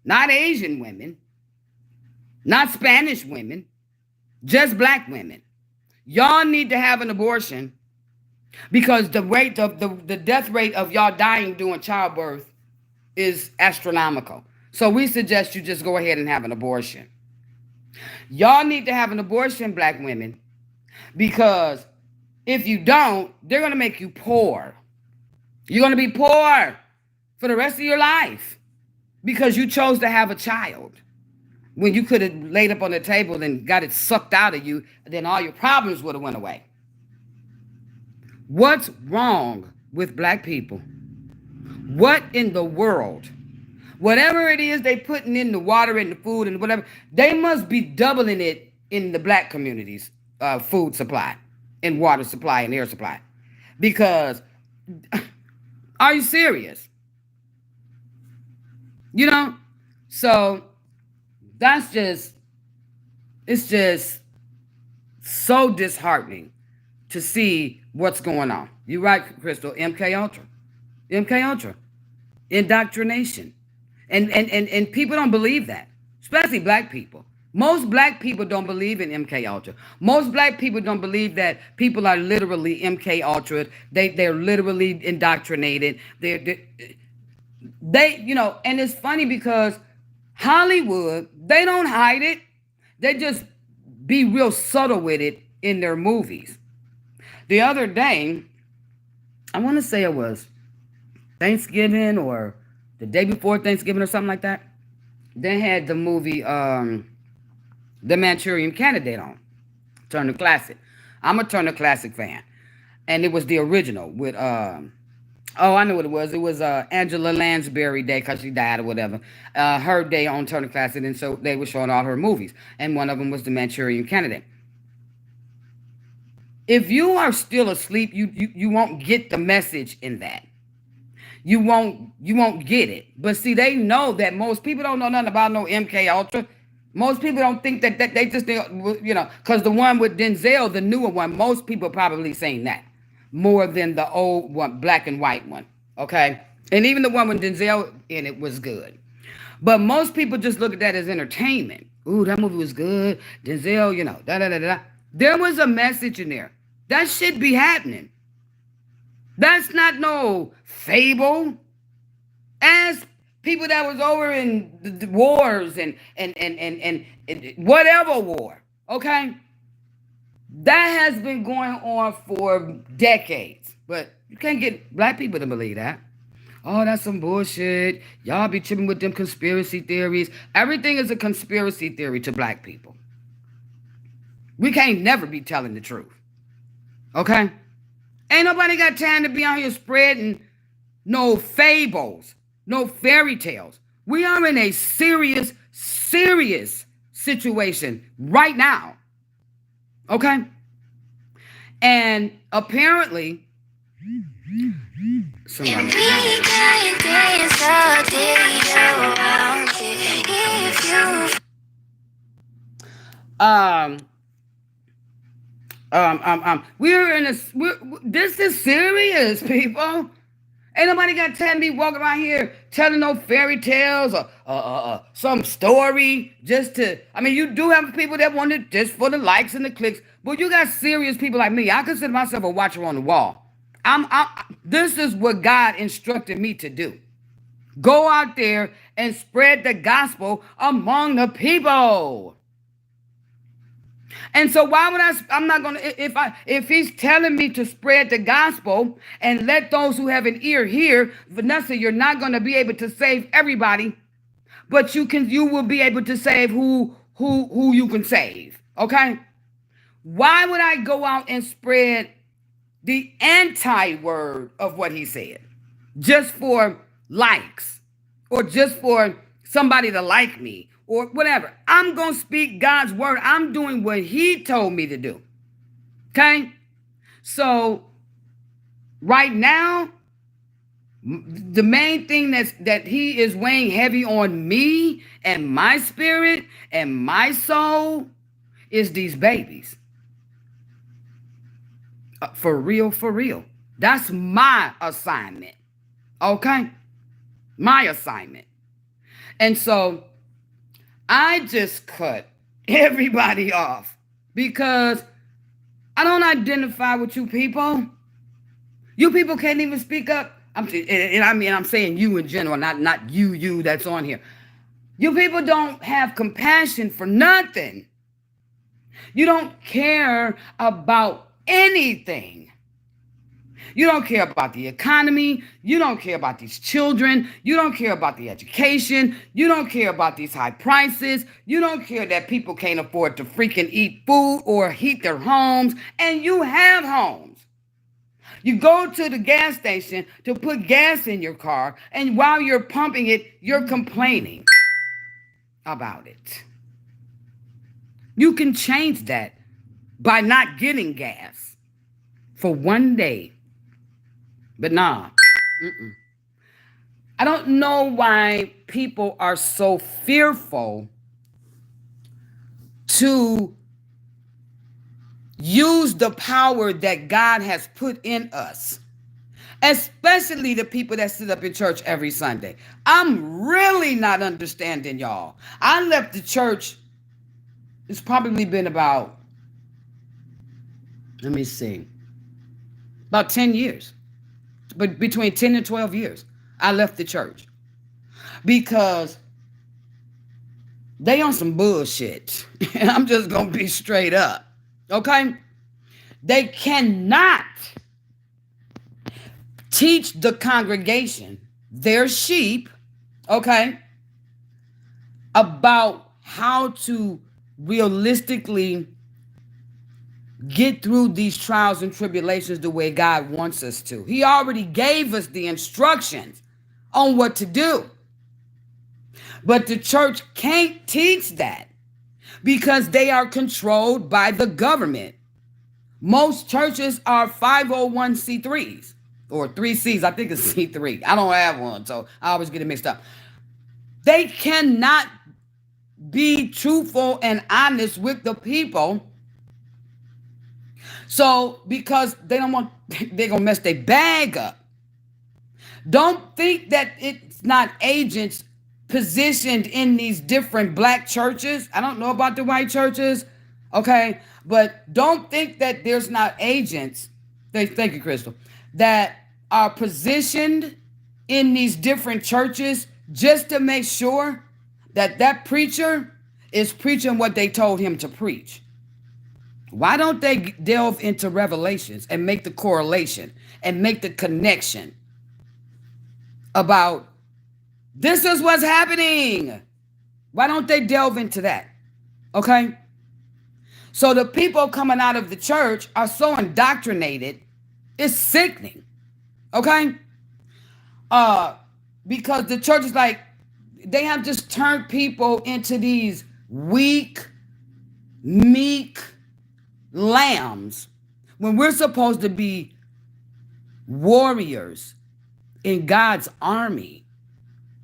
not Asian women, not Spanish women, just black women. Y'all need to have an abortion because the death rate of y'all dying during childbirth is astronomical. So we suggest you just go ahead and have an abortion. Y'all need to have an abortion, black women, because if you don't, they're going to make you poor. You're going to be poor for the rest of your life because you chose to have a child when you could have laid up on the table and got it sucked out of you, then all your problems would have went away. What's wrong with black people? What in the world? Whatever it is they putting in the water and the food and whatever, they must be doubling it in the black communities' food supply and water supply and air supply. Because, are you serious? You know? So that's just, it's just so disheartening to see what's going on. You're right, Crystal. MK Ultra. MK Ultra. Indoctrination. And people don't believe that, especially black people. Most black people don't believe in MK Ultra. Most black people don't believe that people are literally MK Ultra. They're literally indoctrinated. They you know, and it's funny because Hollywood, they don't hide it. They just be real subtle with it in their movies. The other day, I want to say it was Thanksgiving or the day before Thanksgiving or something like that. They had the movie The Manchurian Candidate on Turner Classic. I'm a Turner Classic fan, and it was the original with oh, I know what it was. It was Angela Lansbury Day because she died or whatever. Her day on Turner Classic, and so they were showing all her movies, and one of them was The Manchurian Candidate. If you are still asleep, you won't get the message in that. You won't get it. But see, they know that most people don't know nothing about no MK Ultra. Most people don't think that they just, you know, because the one with Denzel, the newer one, most people probably saying that more than the old one, black and white one. Okay, and even the one with Denzel in it was good. But most people just look at that as entertainment. Ooh, that movie was good. Denzel, you know, da da da da. There was a message in there. That should be happening. That's not no fable. As people that was over in the wars and whatever war, okay? That has been going on for decades. But you can't get black people to believe that. Oh, that's some bullshit. Y'all be tripping with them conspiracy theories. Everything is a conspiracy theory to black people. We can't never be telling the truth. Okay? Ain't nobody got time to be out here spreading no fables, no fairy tales. We are in a serious, serious situation right now. Okay? And apparently, somebody. Um, we're in a, this is serious, people. Ain't nobody got time to be walking around here telling no fairy tales or some story just to. I mean, you do have people that want it just for the likes and the clicks, but you got serious people like me. I consider myself a watcher on the wall. This is what God instructed me to do. Go out there and spread the gospel among the people. And so why would I'm not gonna, if he's telling me to spread the gospel and let those who have an ear hear, Vanessa, you're not gonna be able to save everybody, but you will be able to save who you can save. Okay? Why would I go out and spread the anti-word of what he said? Just for likes or just for somebody to like me or whatever. I'm going to speak God's word. I'm doing what he told me to do. Okay? So right now, the main thing that he is weighing heavy on me and my spirit and my soul is these babies. For real, for real. That's my assignment. Okay? My assignment. And so I just cut everybody off because I don't identify with you people. You people can't even speak up. I'm saying you in general, not you that's on here. You people don't have compassion for nothing. You don't care about anything. You don't care about the economy. You don't care about these children. You don't care about the education. You don't care about these high prices. You don't care that people can't afford to freaking eat food or heat their homes. And you have homes. You go to the gas station to put gas in your car, and while you're pumping it, you're complaining about it. You can change that by not getting gas for one day. But nah, I don't know why people are so fearful to use the power that God has put in us, especially the people that sit up in church every Sunday. I'm really not understanding y'all. I left the church, it's probably been about, let me see, about 10 years. But between 10 and 12 years, I left the church because they on some bullshit. And I'm just going to be straight up. Okay? They cannot teach the congregation, their sheep, okay, about how to realistically get through these trials and tribulations the way God wants us to. He already gave us the instructions on what to do. But the church can't teach that because they are controlled by the government. Most churches are 501c3s or 3Cs. I think it's C3. I don't have one, so I always get it mixed up. They cannot be truthful and honest with the people. So, because they don't want, they're going to mess their bag up. Don't think that it's not agents positioned in these different black churches. I don't know about the white churches, okay? But don't think that there's not agents, thank you, Crystal, that are positioned in these different churches just to make sure that that preacher is preaching what they told him to preach. Why don't they delve into Revelations and make the correlation and make the connection about this is what's happening? Why don't they delve into that? Okay? So the people coming out of the church are so indoctrinated, it's sickening. Okay? Because the church is like, they have just turned people into these weak, meek lambs when we're supposed to be warriors in God's army.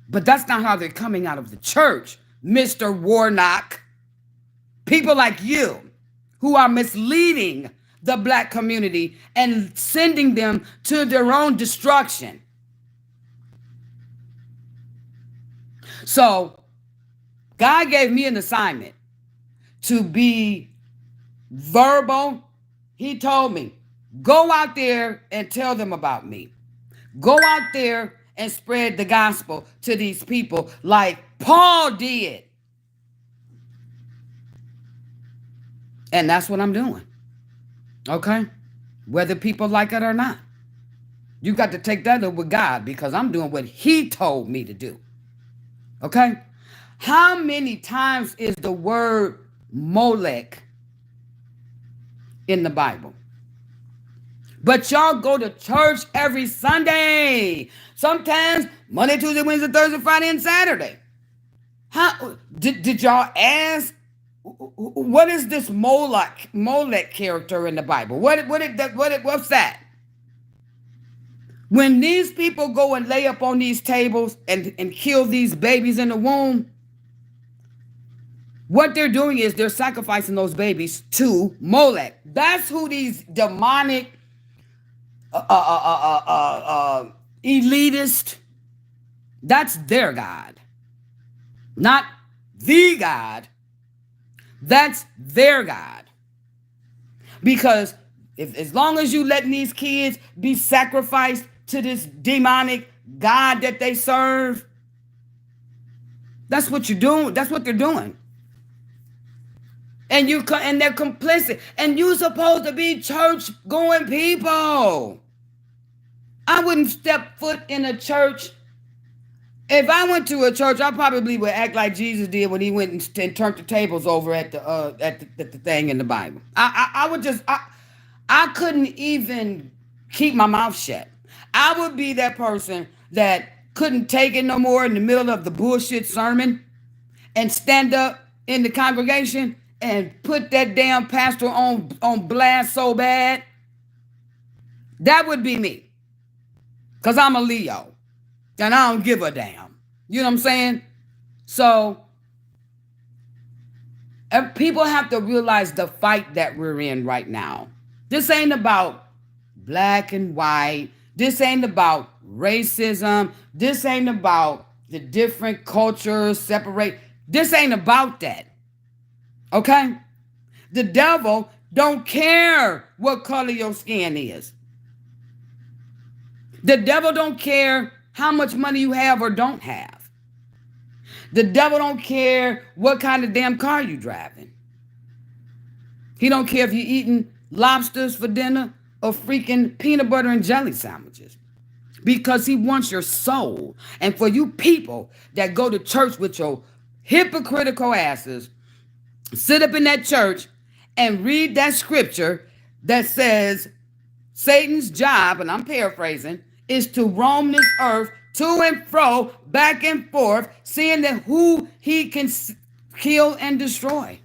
But that's not how they're coming out of the church, Mr. Warnock. People like you who are misleading the black community and sending them to their own destruction. So God gave me an assignment to be verbal. He told me, go out there and tell them about me. Go out there and spread the gospel to these people like Paul did. And that's what I'm doing. Okay? Whether people like it or not. You got to take that up with God because I'm doing what he told me to do. Okay? How many times is the word Molech in the Bible? But y'all go to church every Sunday. Sometimes Monday, Tuesday, Wednesday, Thursday, Friday, and Saturday. How did y'all ask? What is this Molech character in the Bible? What's that? When these people go and lay up on these tables and kill these babies in the womb, what they're doing is they're sacrificing those babies to Molech. That's who these demonic elitist, that's their God. Not the God. That's their God. Because as long as you letting these kids be sacrificed to this demonic God that they serve, that's what you're doing. That's what they're doing. And they're complicit. And you're supposed to be church-going people. I wouldn't step foot in a church. If I went to a church, I probably would act like Jesus did when he went and turned the tables over at the thing in the Bible. I couldn't even keep my mouth shut. I would be that person that couldn't take it no more in the middle of the bullshit sermon and stand up in the congregation and put that damn pastor on blast so bad. That would be me. Because I'm a Leo. And I don't give a damn. You know what I'm saying? So people have to realize the fight that we're in right now. This ain't about black and white. This ain't about racism. This ain't about the different cultures separate. This ain't about that. Okay? The devil don't care what color your skin is. The devil don't care how much money you have or don't have. The devil don't care what kind of damn car you driving. He don't care if you're eating lobsters for dinner or freaking peanut butter and jelly sandwiches. Because he wants your soul. And for you people that go to church with your hypocritical asses, sit up in that church and read that scripture that says Satan's job, and I'm paraphrasing, is to roam this earth to and fro, back and forth, seeing that who he can kill and destroy.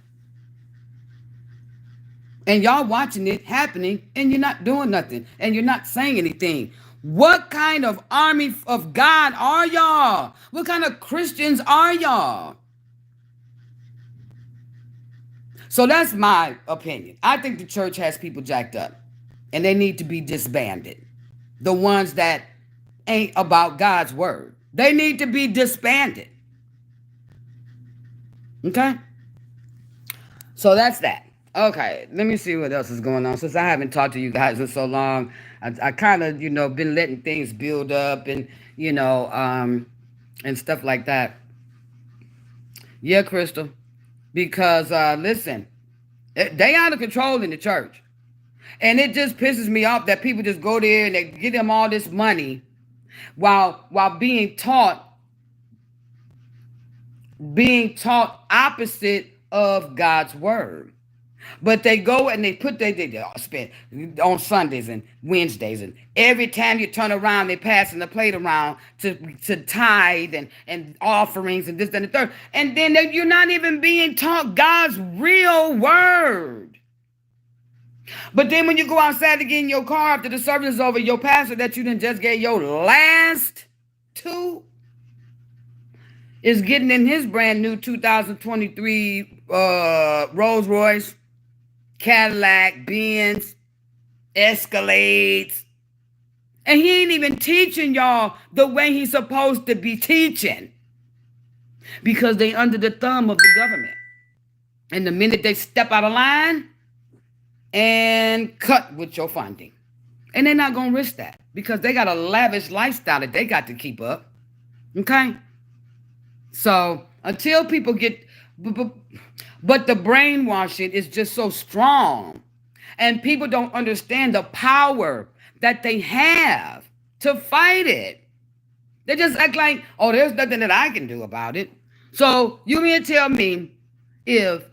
And y'all watching it happening, and you're not doing nothing, and you're not saying anything. What kind of army of God are y'all? What kind of Christians are y'all? So that's my opinion. I think the church has people jacked up, and they need to be disbanded. The ones that ain't about God's word. They need to be disbanded. Okay? So that's that. Okay, let me see what else is going on. Since I haven't talked to you guys in so long, I kind of, been letting things build up and, and stuff like that. Yeah, Crystal. Because, listen, they out of control in the church. And it just pisses me off that people just go there and they give them all this money while being taught opposite of God's word. But they go and they put they spend on Sundays and Wednesdays, and every time you turn around, they passing the plate around to tithe and offerings and this and the third. And then you're not even being taught God's real word. But then when you go outside to get in your car after the service is over, your pastor that you done just gave your last to is getting in his brand new 2023 Rolls Royce, Cadillac, Benz, Escalades. And he ain't even teaching y'all the way he's supposed to be teaching. Because they under the thumb of the government. And the minute they step out of line and cut with your funding. And they're not going to risk that. Because they got a lavish lifestyle that they got to keep up. Okay? So until people get... But the brainwashing is just so strong. And people don't understand the power that they have to fight it. They just act like, oh, there's nothing that I can do about it. So you mean to tell me if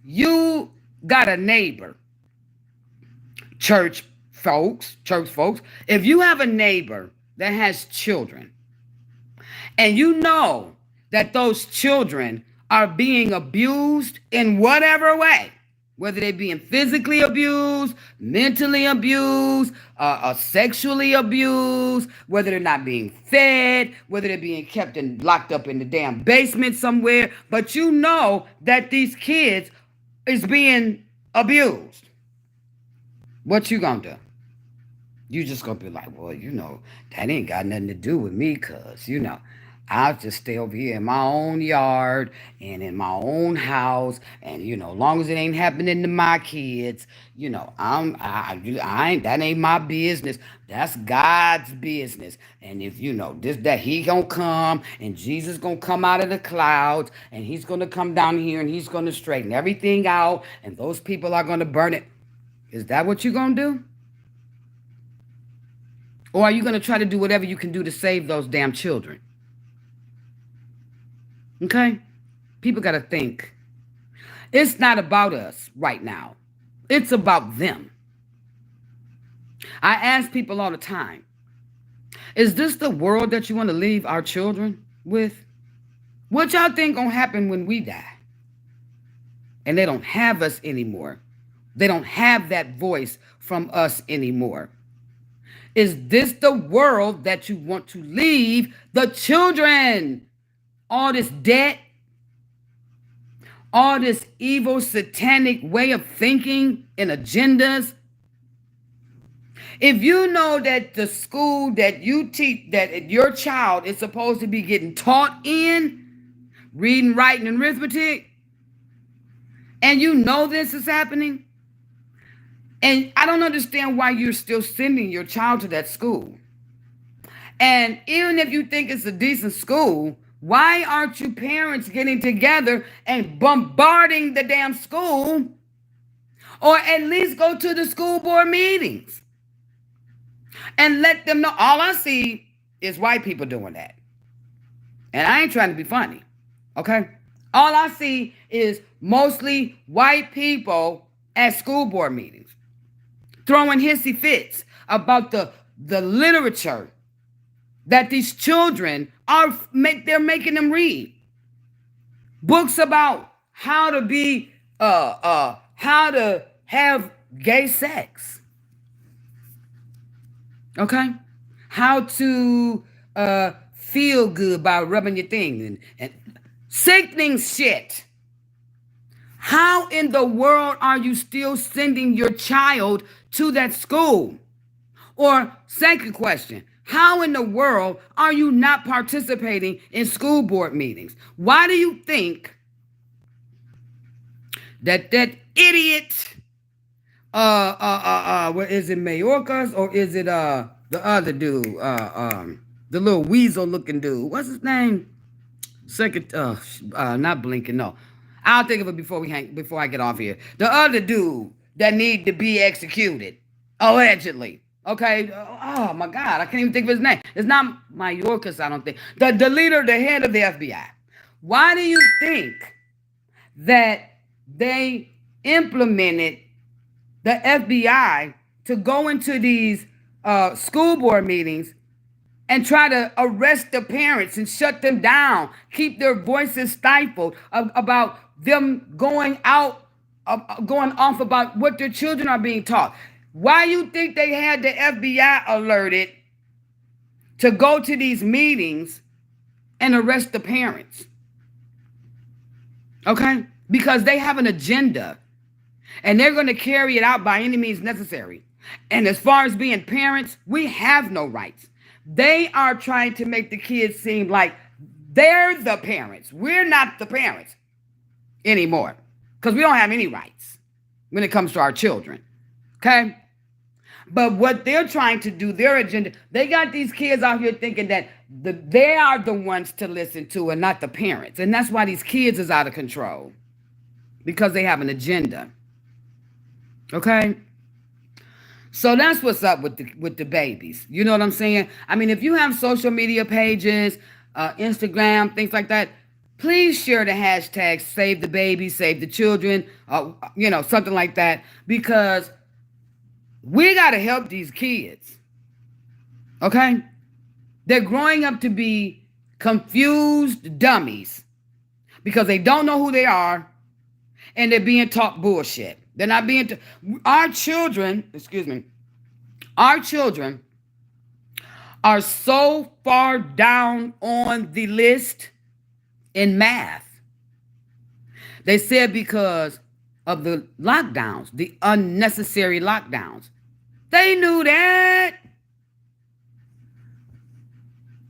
you got a neighbor, church folks, if you have a neighbor that has children, and you know that those children are being abused in whatever way, whether they're being physically abused, mentally abused, sexually abused, whether they're not being fed, whether they're being kept and locked up in the damn basement somewhere, but you know that these kids is being abused. What you gonna do? You just gonna be like, well, that ain't got nothing to do with me, cause I'll just stay over here in my own yard and in my own house, and long as it ain't happening to my kids, I ain't, that ain't my business. That's God's business. And if that he gonna come and Jesus gonna come out of the clouds and he's gonna come down here and he's gonna straighten everything out and those people are gonna burn it. Is that what you gonna do? Or are you gonna try to do whatever you can do to save those damn children? Okay? People got to think. It's not about us right now. It's about them. I ask people all the time, is this the world that you want to leave our children with? What y'all think gonna happen when we die? And they don't have us anymore. They don't have that voice from us anymore. Is this the world that you want to leave the children? All this debt, all this evil satanic way of thinking and agendas. If you know that the school that you teach, that your child is supposed to be getting taught in reading, writing, and arithmetic, and you know this is happening, and I don't understand why you're still sending your child to that school. And even if you think it's a decent school, why aren't you parents getting together and bombarding the damn school? Or at least go to the school board meetings and let them know. All I see is white people doing that. And I ain't trying to be funny, okay? All I see is mostly white people at school board meetings throwing hissy fits about the literature that these children they're making them read. Books about how to be how to have gay sex. Okay? How to feel good by rubbing your thing and sickening shit. How in the world are you still sending your child to that school? Or second question, how in the world are you not participating in school board meetings? Why do you think that idiot what is it, Mayorkas, or is it the other dude, the little weasel looking dude? What's his name? Second, not Blinken, no. I'll think of it before I get off here. The other dude that need to be executed, allegedly. Okay. Oh my God, I can't even think of his name. It's not Mayorkas, I don't think. The leader, the head of the FBI. Why do you think that they implemented the FBI to go into these school board meetings and try to arrest the parents and shut them down, keep their voices stifled about them going off about what their children are being taught? Why you think they had the FBI alerted to go to these meetings and arrest the parents? Okay? Because they have an agenda and they're going to carry it out by any means necessary. And as far as being parents, we have no rights. They are trying to make the kids seem like they're the parents. We're not the parents anymore because we don't have any rights when it comes to our children. Okay? But what they're trying to do, their agenda, they got these kids out here thinking that they are the ones to listen to and not the parents. And that's why these kids is out of control, because they have an agenda. Okay? So that's what's up with the babies. You know what I'm saying? I mean, if you have social media pages, Instagram, things like that, please share the hashtag save the babies, save the children, something like that, because we got to help these kids. Okay? They're growing up to be confused dummies because they don't know who they are and they're being taught bullshit. They're not being our children are so far down on the list in math. They said because of the lockdowns, the unnecessary lockdowns. They knew that.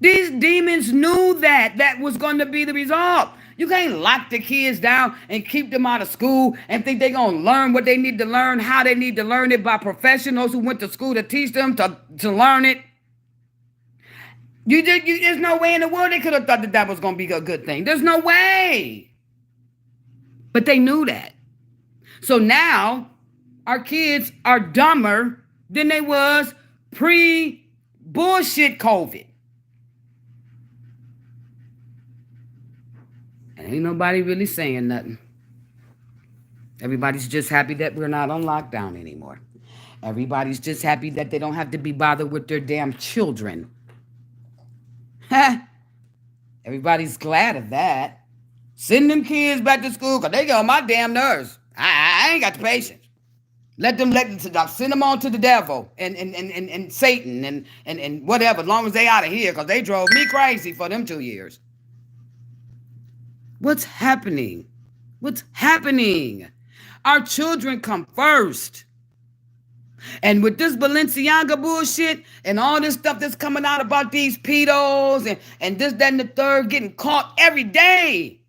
These demons knew that was going to be the result. You can't lock the kids down and keep them out of school and think they're going to learn what they need to learn, how they need to learn it by professionals who went to school to teach them to learn it. There's no way in the world they could have thought that was going to be a good thing. There's no way. But they knew that. So now our kids are dumber than they was pre-bullshit COVID. And ain't nobody really saying nothing. Everybody's just happy that we're not on lockdown anymore. Everybody's just happy that they don't have to be bothered with their damn children. Everybody's glad of that. Send them kids back to school because they get on my damn nerves. I ain't got the patience. Send them on to the devil and Satan and whatever, as long as they out of here, because they drove me crazy for them 2 years. What's happening? What's happening? Our children come first. And with this Balenciaga bullshit and all this stuff that's coming out about these pedos and this, that, and the third getting caught every day.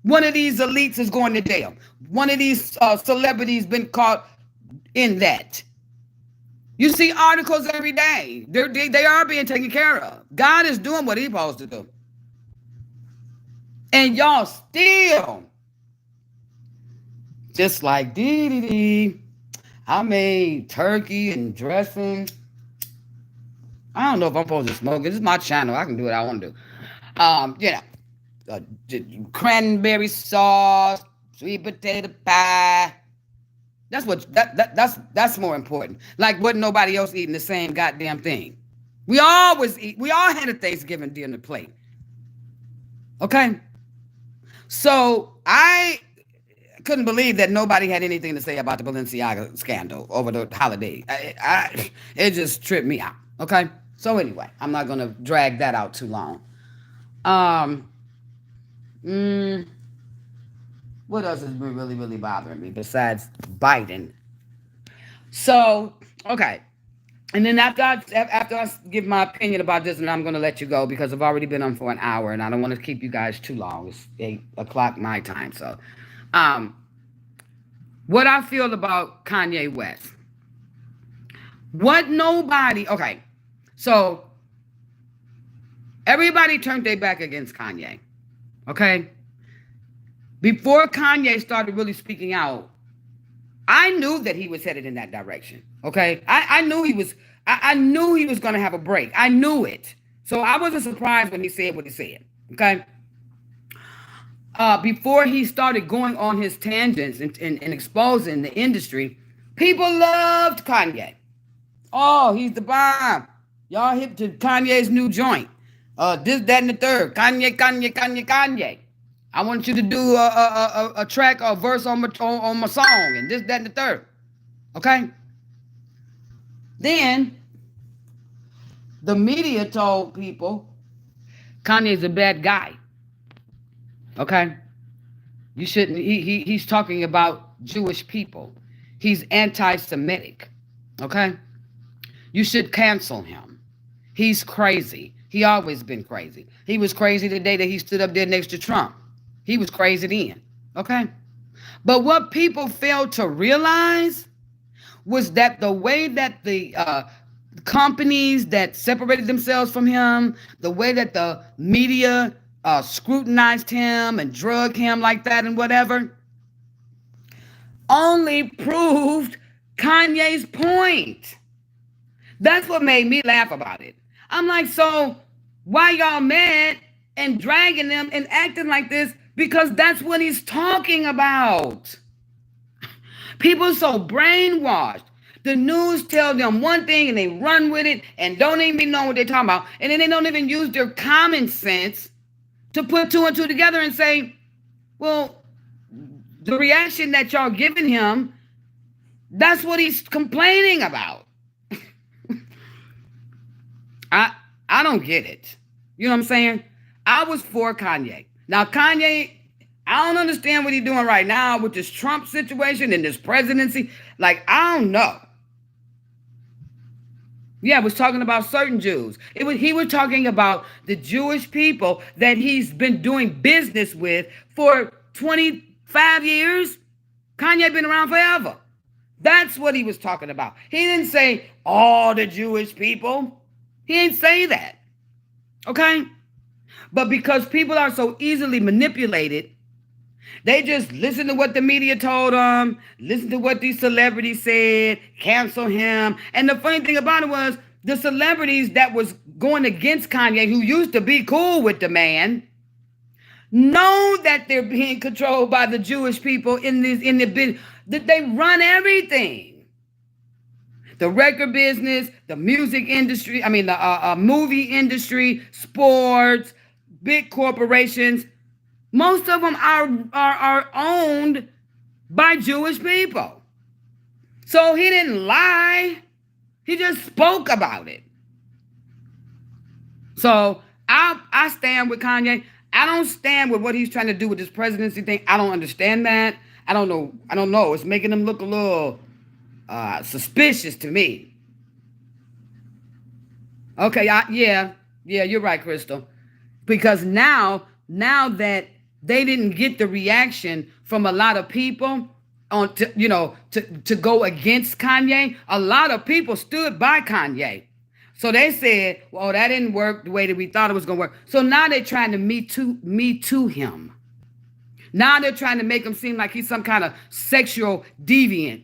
One of these elites is going to jail. One of these celebrities been caught in that. You see articles every day. They are being taken care of. God is doing what he's supposed to do. And y'all still, just like Dee, I made turkey and dressing. I don't know if I'm supposed to smoke it. This is my channel. I can do what I want to do. Cranberry sauce, sweet potato pie. That's that's more important. Like, wasn't nobody else eating the same goddamn thing? We always eat. We all had a Thanksgiving dinner plate. Okay. So I couldn't believe that nobody had anything to say about the Balenciaga scandal over the holiday. It just tripped me out. Okay. So anyway, I'm not gonna drag that out too long. What else is really, really bothering me besides Biden? So, okay. And then after I give my opinion about this, and I'm going to let you go because I've already been on for an hour, and I don't want to keep you guys too long. It's 8:00 my time. So, what I feel about Kanye West. Okay. So, everybody turned their back against Kanye. Okay. Before Kanye started really speaking out, I knew that he was headed in that direction. Okay. I knew he was going to have a break. I knew it. So I wasn't surprised when he said what he said. Okay. Before he started going on his tangents and exposing the industry, people loved Kanye. Oh, he's the bomb. Y'all hip to Kanye's new joint. This, that, and the third. Kanye. I want you to do a track or a verse on my song and this, that, and the third. Okay? Then the media told people Kanye's a bad guy. Okay? You shouldn't. He's talking about Jewish people. He's anti-Semitic. Okay? You should cancel him. He's crazy. He always been crazy. He was crazy the day that he stood up there next to Trump. He was crazy then. Okay? But what people failed to realize was that the way that the companies that separated themselves from him, the way that the media scrutinized him and drug him like that and whatever, only proved Kanye's point. That's what made me laugh about it. I'm like, so why y'all mad and dragging them and acting like this? Because that's what he's talking about. People are so brainwashed. The news tell them one thing and they run with it and don't even know what they're talking about. And then they don't even use their common sense to put two and two together and say, well, the reaction that y'all giving him, that's what he's complaining about. I don't get it. You know what I'm saying? I was for Kanye. Now, Kanye, I don't understand what he's doing right now with this Trump situation and this presidency. Like, I don't know. Yeah, I was talking about certain Jews. He was talking about the Jewish people that he's been doing business with for 25 years. Kanye been around forever. That's what he was talking about. He didn't say all the Jewish people. He didn't say that. Okay? But because people are so easily manipulated, they just listen to what the media told them, listen to what these celebrities said, cancel him. And the funny thing about it was the celebrities that was going against Kanye, who used to be cool with the man, know that they're being controlled by the Jewish people in the business. That they run everything. The record business, the music industry, the movie industry, sports, big corporations. Most of them are owned by Jewish people. So he didn't lie. He just spoke about it. So I stand with Kanye. I don't stand with what he's trying to do with this presidency thing. I don't understand that. I don't know. I don't know. It's making him look a little suspicious to me. Okay, yeah, you're right, Crystal. Because now that they didn't get the reaction from a lot of people to go against Kanye, a lot of people stood by Kanye. So they said, well, that didn't work the way that we thought it was going to work. So now they're trying to me too him. Now they're trying to make him seem like he's some kind of sexual deviant.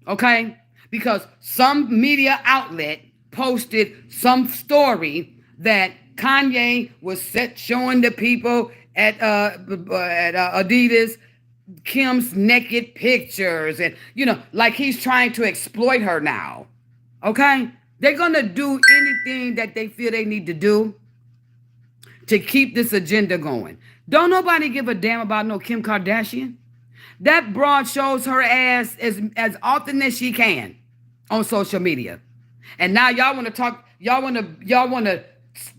Okay? Because some media outlet posted some story that Kanye was showing the people at Adidas Kim's naked pictures, and like he's trying to exploit her now. Okay? They're gonna do anything that they feel they need to do to keep this agenda going. Don't nobody give a damn about no Kim Kardashian. That broad shows her ass as often as she can on social media. And now y'all want to talk, y'all want to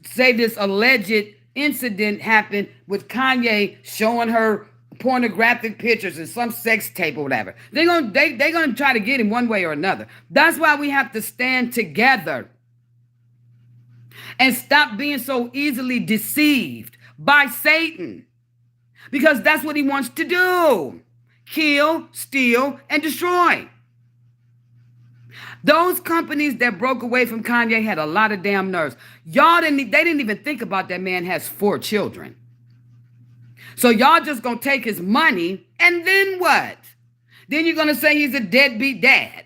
say this alleged incident happened with Kanye showing her pornographic pictures and some sex tape or whatever. They're gonna try to get him one way or another. That's why we have to stand together and stop being so easily deceived by Satan, because that's what he wants to do: kill, steal, and destroy. Those companies that broke away from Kanye had a lot of damn nerves. They didn't even think about that man has 4 children. So y'all just gonna take his money, and then what? Then you're gonna say he's a deadbeat dad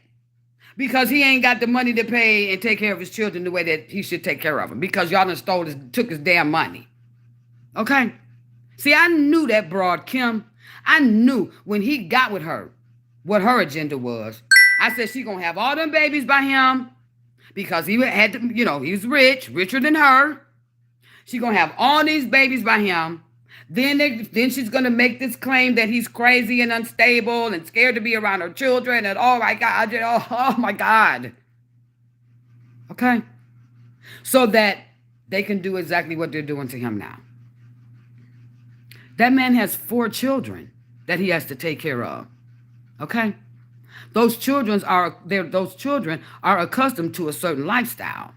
because he ain't got the money to pay and take care of his children the way that he should take care of them, because y'all done took his damn money. Okay? See, I knew that broad Kim. I knew when he got with her what her agenda was. I said she gonna have all them babies by him because he had to, he was richer than her. She gonna have all these babies by him. Then she's gonna make this claim that he's crazy and unstable and scared to be around her children, and oh my God, oh my God. Okay? So that they can do exactly what they're doing to him now. That man has 4 children that he has to take care of. Okay? Those children are accustomed to a certain lifestyle.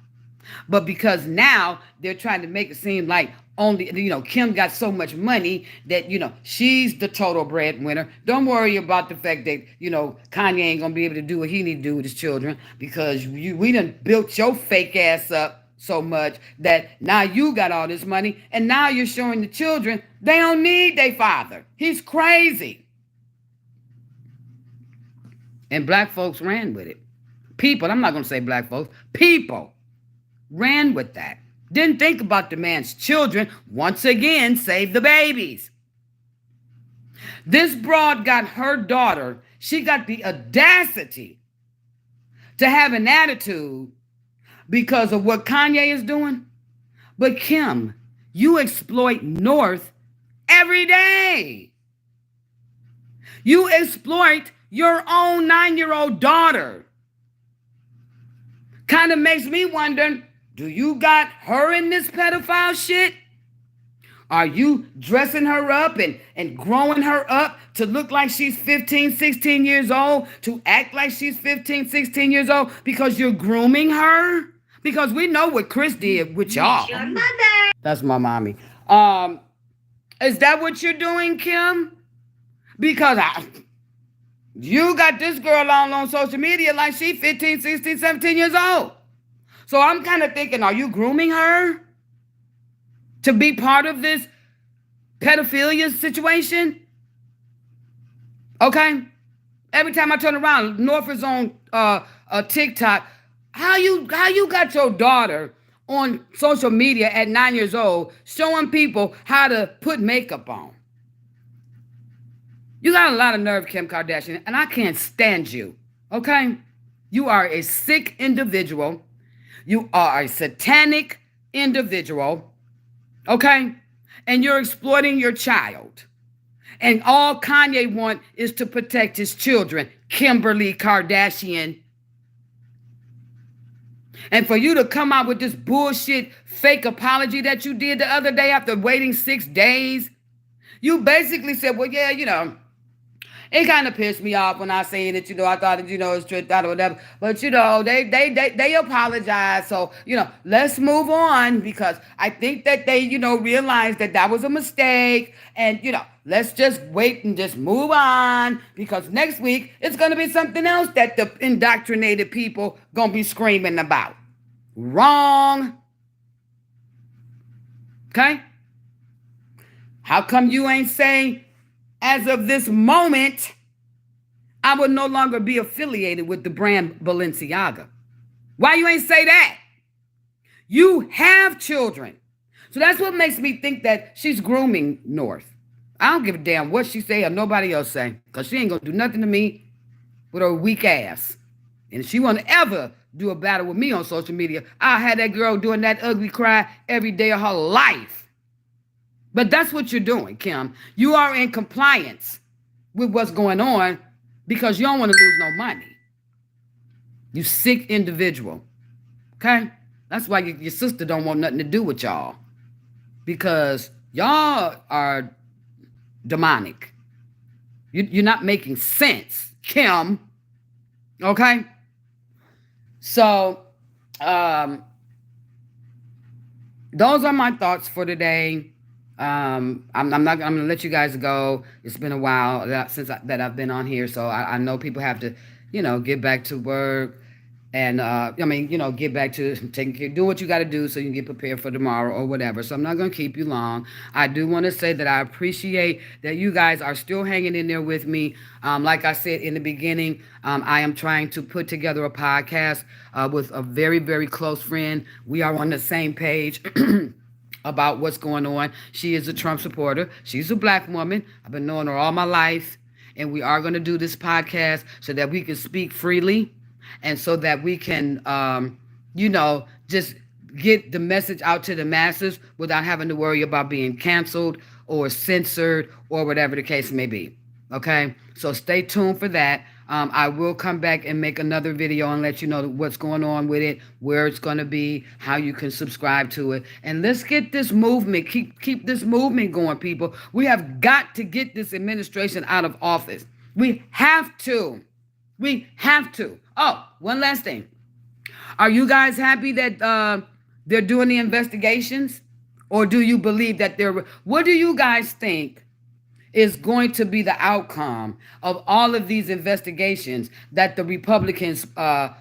But because now they're trying to make it seem like only, Kim got so much money that, she's the total breadwinner. Don't worry about the fact that, Kanye ain't going to be able to do what he need to do with his children, because we done built your fake ass up so much that now you got all this money, and now you're showing the children they don't need their father. He's crazy. And black folks ran with it. People, I'm not going to say black folks, people ran with that. Didn't think about the man's children. Once again, save the babies. This broad got her daughter, she got the audacity to have an attitude because of what Kanye is doing. But Kim, you exploit North every day. You exploit your own 9-year-old daughter. Kind of makes me wonder, do you got her in this pedophile shit? Are you dressing her up and growing her up to look like she's 15, 16 years old, to act like she's 15, 16 years old because you're grooming her? Because we know what Chris did with y'all. Your mother. That's my mommy. Is that what you're doing, Kim? Because you got this girl on social media like she's 15, 16, 17 years old. So I'm kind of thinking, are you grooming her to be part of this pedophilia situation? Okay? Every time I turn around, North is on TikTok. How you got your daughter on social media at 9 years old showing people how to put makeup on? You got a lot of nerve, Kim Kardashian, and I can't stand you, okay? You are a sick individual. You are a satanic individual, okay? And you're exploiting your child. And all Kanye want is to protect his children, Kimberly Kardashian. And for you to come out with this bullshit fake apology that you did the other day after waiting 6 days, you basically said, well, yeah, it kind of pissed me off when I said it, I thought it, it's tricked out or whatever. But they apologize. So, let's move on, because I think that they, realized that was a mistake. And, let's just wait and just move on, because next week it's gonna be something else that the indoctrinated people gonna be screaming about. Wrong. Okay? How come you ain't saying, as of this moment, I will no longer be affiliated with the brand Balenciaga? Why you ain't say that? You have children. So that's what makes me think that she's grooming North. I don't give a damn what she say or nobody else say, because she ain't going to do nothing to me with her weak ass. And if she want to ever do a battle with me on social media, I'll have that girl doing that ugly cry every day of her life. But that's what you're doing, Kim. You are in compliance with what's going on because you don't want to lose no money. You sick individual. Okay? That's why your sister don't want nothing to do with y'all. Because y'all are demonic. You're not making sense, Kim. Okay? So, those are my thoughts for today. I'm gonna let you guys go. It's been a while since I've been on here, so I know people have to, get back to work, and get back to taking care, do what you got to do so you can get prepared for tomorrow or whatever. So I'm not gonna keep you long. I do want to say that I appreciate that you guys are still hanging in there with me. Like I said in the beginning, I am trying to put together a podcast with a very, very close friend. We are on the same page. About what's going on. She is a Trump supporter. She's a black woman. I've been knowing her all my life. And we are going to do this podcast so that we can speak freely and so that we can, just get the message out to the masses without having to worry about being canceled or censored or whatever the case may be. Okay? So stay tuned for that. I will come back and make another video and let you know what's going on with it, where it's going to be, how you can subscribe to it. And let's get this movement, keep this movement going, people. We have got to get this administration out of office. We have to. We have to. Oh, one last thing. Are you guys happy that they're doing the investigations? Or do you believe that what do you guys think is going to be the outcome of all of these investigations that the Republicans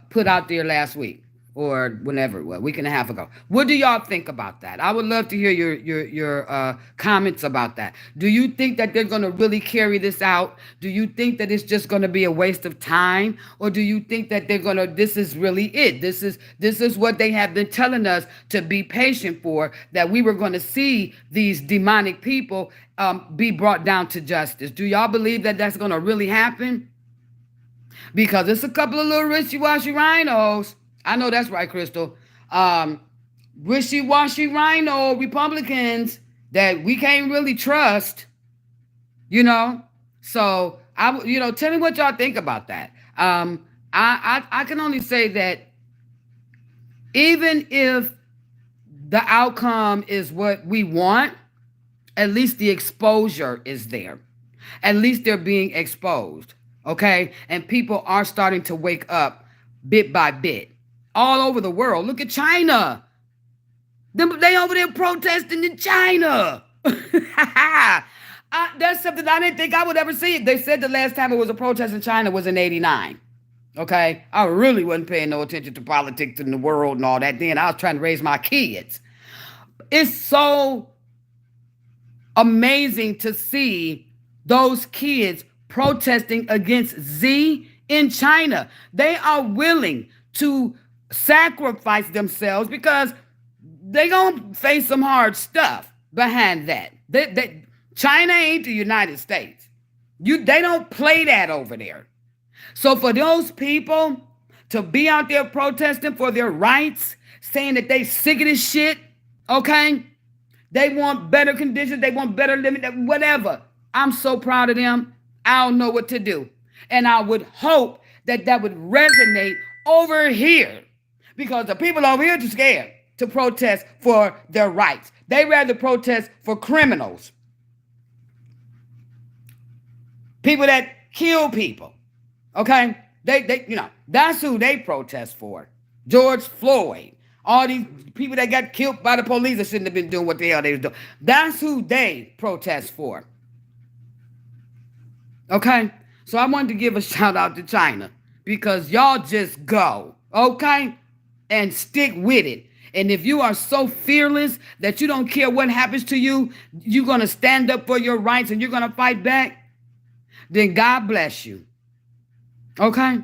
put out there last week or whenever it was, a week and a half ago? What do y'all think about that? I would love to hear your comments about that. Do you think that they're going to really carry this out? Do you think that it's just going to be a waste of time? Or do you think that this is really it? This is what they have been telling us to be patient for, that we were going to see these demonic people be brought down to justice. Do y'all believe that that's going to really happen? Because it's a couple of little wishy-washy rhinos. I know that's right, Crystal. Wishy-washy rhino Republicans that we can't really trust. So tell me what y'all think about that. I can only say that even if the outcome is what we want, at least the exposure is there. At least they're being exposed, okay? And people are starting to wake up bit by bit. All over the world. Look at China. They over there protesting in China. That's something I didn't think I would ever see. They said the last time it was a protest in China was in 1989. Okay? I really wasn't paying no attention to politics in the world and all that then. I was trying to raise my kids. It's so amazing to see those kids protesting against Xi in China. They are willing to sacrifice themselves because they gonna face some hard stuff behind that. China ain't the United States. They don't play that over there. So for those people to be out there protesting for their rights, saying that they sick of this shit, okay? They want better conditions. They want better living, whatever. I'm so proud of them. I don't know what to do. And I would hope that that would resonate over here because the people over here are too scared to protest for their rights. They rather protest for criminals, people that kill people. Okay? That's who they protest for. George Floyd. All these people that got killed by the police that shouldn't have been doing what the hell they was doing. That's who they protest for. Okay? So I wanted to give a shout out to China because y'all just go, okay? And stick with it. And if you are so fearless that you don't care what happens to you, you're going to stand up for your rights and you're going to fight back, then God bless you. Okay?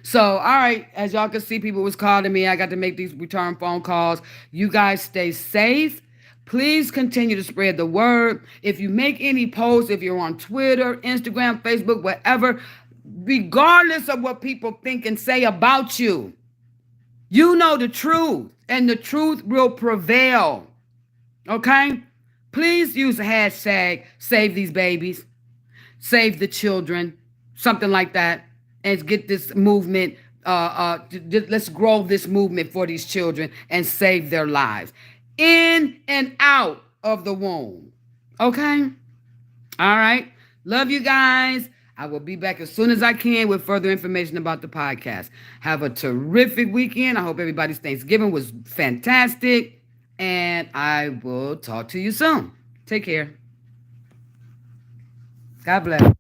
So, all right, as y'all can see, people was calling me. I got to make these return phone calls. You guys stay safe. Please continue to spread the word. If you make any posts, if you're on Twitter, Instagram, Facebook, whatever, regardless of what people think and say about you, you know the truth, and the truth will prevail. Okay? Please use the hashtag Save These Babies, Save the Children, something like that, and get this movement. Let's grow this movement for these children and save their lives in and out of the womb. Okay? All right. Love you guys. I will be back as soon as I can with further information about the podcast. Have a terrific weekend. I hope everybody's Thanksgiving was fantastic. And I will talk to you soon. Take care. God bless.